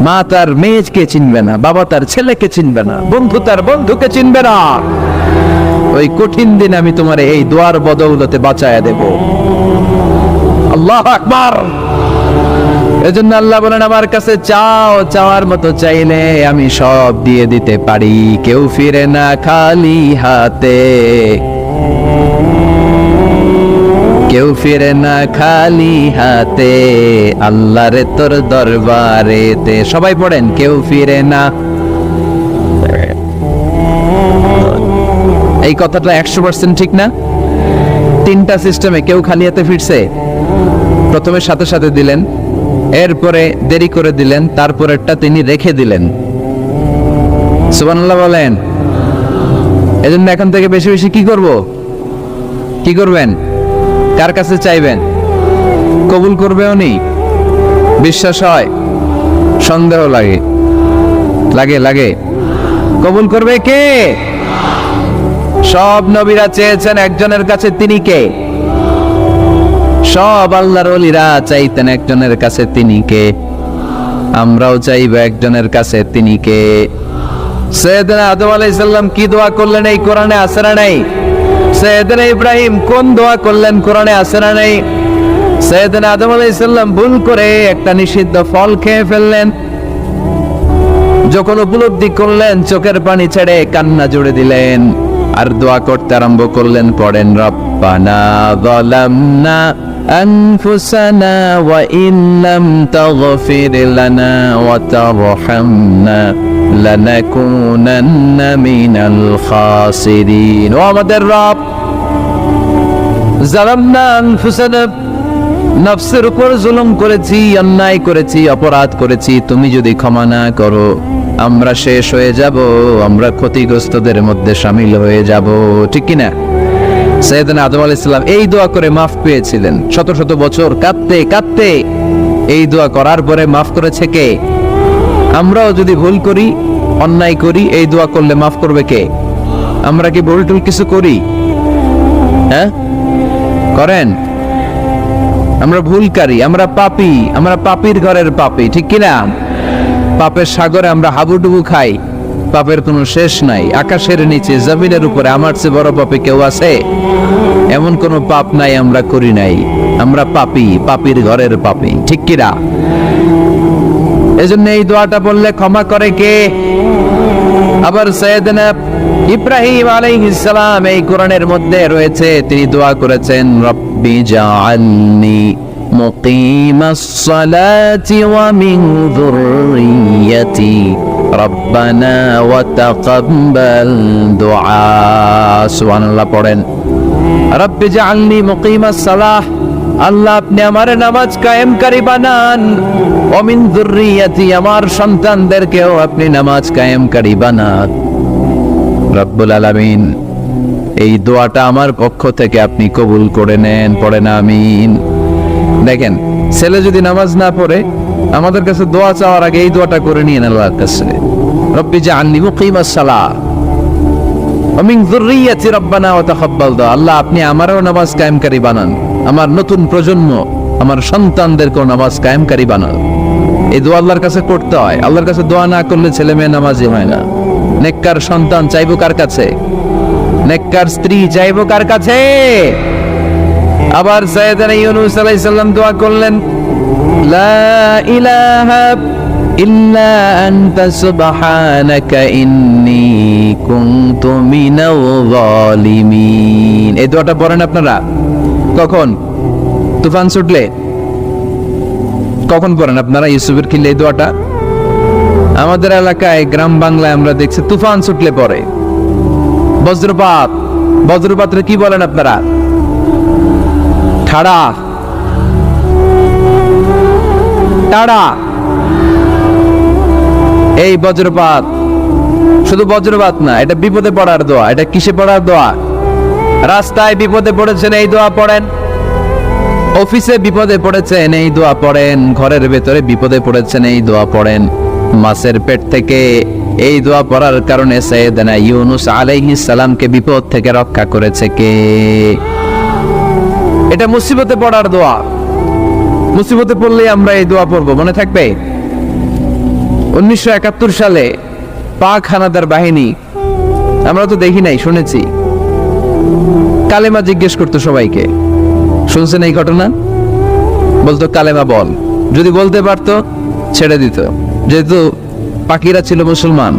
[SPEAKER 1] মা তার মেয়েকে চিনবে না, বাবা তার ছেলেকে চিনবে না, বন্ধু তার বন্ধুকে চিনবে না। ওই কঠিন দিন আমি তোমার এই দোয়ার বদৌলতে বাঁচায়া দেব। আল্লাহু আকবার। এজন্য আল্লাহ বলেন, আমার কাছে চাও, চাওয়ার মতো চাইলে আমি সব দিয়ে দিতে পারি। কেউ ফিরে না খালি হাতে, কেউ ফিরে না খালি হাতে, আল্লাহরে তোর দরবারেতে। সবাই পড়েন, কেউ ফিরে না। এই কথাটা 100% ঠিক না? 3টা সিস্টেমে কেউ খালি হাতে ফিরছে? প্রথমে সাথে সাথে দিলেন, এরপরে দেরি করে দিলেন, তারপরেরটা তিনি রেখে দিলেন। সুবহানাল্লাহ বলেন। এজন্য এখন থেকে বেশি বেশি কি করব? কি করবেন? কার কাছে চাইবেন? কবুল করবে উনি? বিশ্বাস হয়? সন্দেহ লাগে? লাগে লাগে। কবুল করবে কে? সব নবীরা চেয়েছেন একজনের কাছে, তিনি কে? সব আল্লাহর ওলিরা চাইতেন একজনের কাছে, তিনি কে? আমরাও চাইব একজনের কাছে, তিনি কে? সাইয়েদনা আদম আলাইহিস সালাম কি দোয়া করলেন এই কোরআনে আছে না নাই? সাইয়েদনা ইব্রাহিম কোন দোয়া করলেন কোরআনে আছে না নাই? সাইয়েদনা আদম আলাইহিস সালাম ভুল করে একটা নিষিদ্ধ ফল খেয়ে ফেললেন, যখন উপলব্ধি করলেন চোখের পানি ছেড়ে কান্না জুড়ে দিলেন আর দোয়া করতে আরম্ভ করলেন। পড়েন, রব্বানা যালামনা আনফুসানা ওয়া ইন লাম তাগফির লানা ওয়া তারহামনা লানাকুনান্না মিনাল খাসিরিন। ও আমাদের রব, যালামনা আনফুসানা, নফসের উপর জুলুম করেছি, অন্যায় করেছি, অপরাধ করেছি, তুমি যদি ক্ষমা না করো আমরা শেষ হয়ে যাব, আমরা ক্ষতিগ্রস্তদের মধ্যে শামিল হয়ে যাব। ঠিক কিনা? সাইয়েদনা আদম আলাইহিস সালাম এই দোয়া করে মাফ পেয়েছিলেন। শত শত বছর কাঁদতে কাঁদতে এই দোয়া করার পরে মাফ করেছে কে? আমরাও যদি ভুল করি, অন্যায় করি, এই দোয়া করলে মাফ করবে কে? আমরা কি ভুল টুল কিছু করি? হ্যাঁ, করেন? আমরা ভুলকারী, আমরা পাপী, আমরা পাপীর ঘরের পাপী। ঠিক কিনা? পাপের সাগরে আমরা হাবুডুবু খাই, পাপের কোনো শেষ নাই। আকাশের নিচে, জমিনের উপরে আমার চেয়ে বড় পাপী কেউ আছে? এমন কোনো পাপ নাই আমরা করি নাই। আমরা পাপী, পাপীর ঘরের পাপী। ঠিক কিনা? এজন্য এই দোয়াটা বললে ক্ষমা করে কে? আবার সাইয়েদনা ইব্রাহিম আলাইহিস সালাম এই কোরআনের মধ্যে রয়েছে, তিনি দোয়া করেছেন, রব্বি জাআলনি মুকিমাস সালাতি ওয়া মিন যুররিয়্যাতি রব্বানা ওয়া তাকাব্বাল দুআ। সুবহানাল্লাহ পড়েন, রব্বি জাআলনি মুকিমাস সালাহ, আল্লাহ আপনি আমার নামাজ কায়েমকারী বানান, ওয়া মিন যুররিয়্যাতি, আমার সন্তানদেরকেও আপনি নামাজ কায়েমকারী বানান। রব্বুল আলামিন এই দোয়াটা আমার পক্ষ থেকে আপনি কবুল করে নেন। পড়েন আমিন। দেখেন, ছেলে যদি নামাজ না পড়ে আমাদের কাছে দোয়া চাওয়ার আগে এই দোয়াটা করে নিয়েন আল্লাহর কাছে, রব্বি জাআলনি মুকিমাস সালাহ ওয়া মিন যুররিয়্যাতি রব্বানা ওয়া তাকাব্বাল দুআ। আল্লাহ আপনি আমারও নামাজ কায়েমকারী বানান, আমার নতুন প্রজন্ম, আমার সন্তানদেরকেও নামাজ কায়েমকারী বানান। এই দোয়া আল্লাহর কাছে করতে হয়। আল্লাহর কাছে দোয়া না করলে ছেলে মেয়ে নামাজি হয় না। নেককার সন্তান চাইবো কার কাছে? নেককার স্ত্রী চাইবো কার কাছে? আবার সাইয়েদনা ইউনূস আলাইহিস সালাম দোয়া করলেন, লা ইলাহা ইল্লা আনতা সুবহানাকা ইন্নী কুনতু মিনাল যালিমিন। এই দোয়াটা পড়েন আপনারা কখন? তুফান ছুটলে? কখন পড়েন আপনারা ইউসুফের খিলে এই দোয়াটা? আমাদের এলাকায় গ্রাম বাংলায় আমরা দেখছি তুফান ছুটলে পড়ে। বজ্রপাত, বজ্রপাতরে কি বলেন আপনারা? ঠাড়া, টাড়া। এই বজ্রপাত শুধু বজ্রপাত না, এটা বিপদে পড়ার দোয়া। এটা কিসে পড়ার দোয়া? রাস্তায় বিপদে পড়েছেন এই দোয়া পড়েন, অফিসে বিপদে পড়েছেন এই দোয়া পড়েন, ঘরের ভেতরে বিপদে পড়েছেন এই দোয়া পড়েন। মাছের পেট থেকে এই দোয়া পড়ার কারণে সাইয়েদনা ইউনূস আলাইহিস সালামকে বিপদ থেকে রক্ষা করেছে কে? এটা মুসিবতে পড়ার দোয়া। মুসিবতে পড়লে আমরা এই দোয়া পড়বো, মনে থাকবে? 1971 সালে পাক হানাদার বাহিনী, আমরা তো দেখি নাই, শুনেছি, কালেমা জিজ্ঞেস করতো সবাইকে। শুনছেন এই ঘটনা? বলতো কালেমা বল, যদি বলতে পারতো ছেড়ে দিত, যেহেতু পাকিরা ছিল মুসলমান।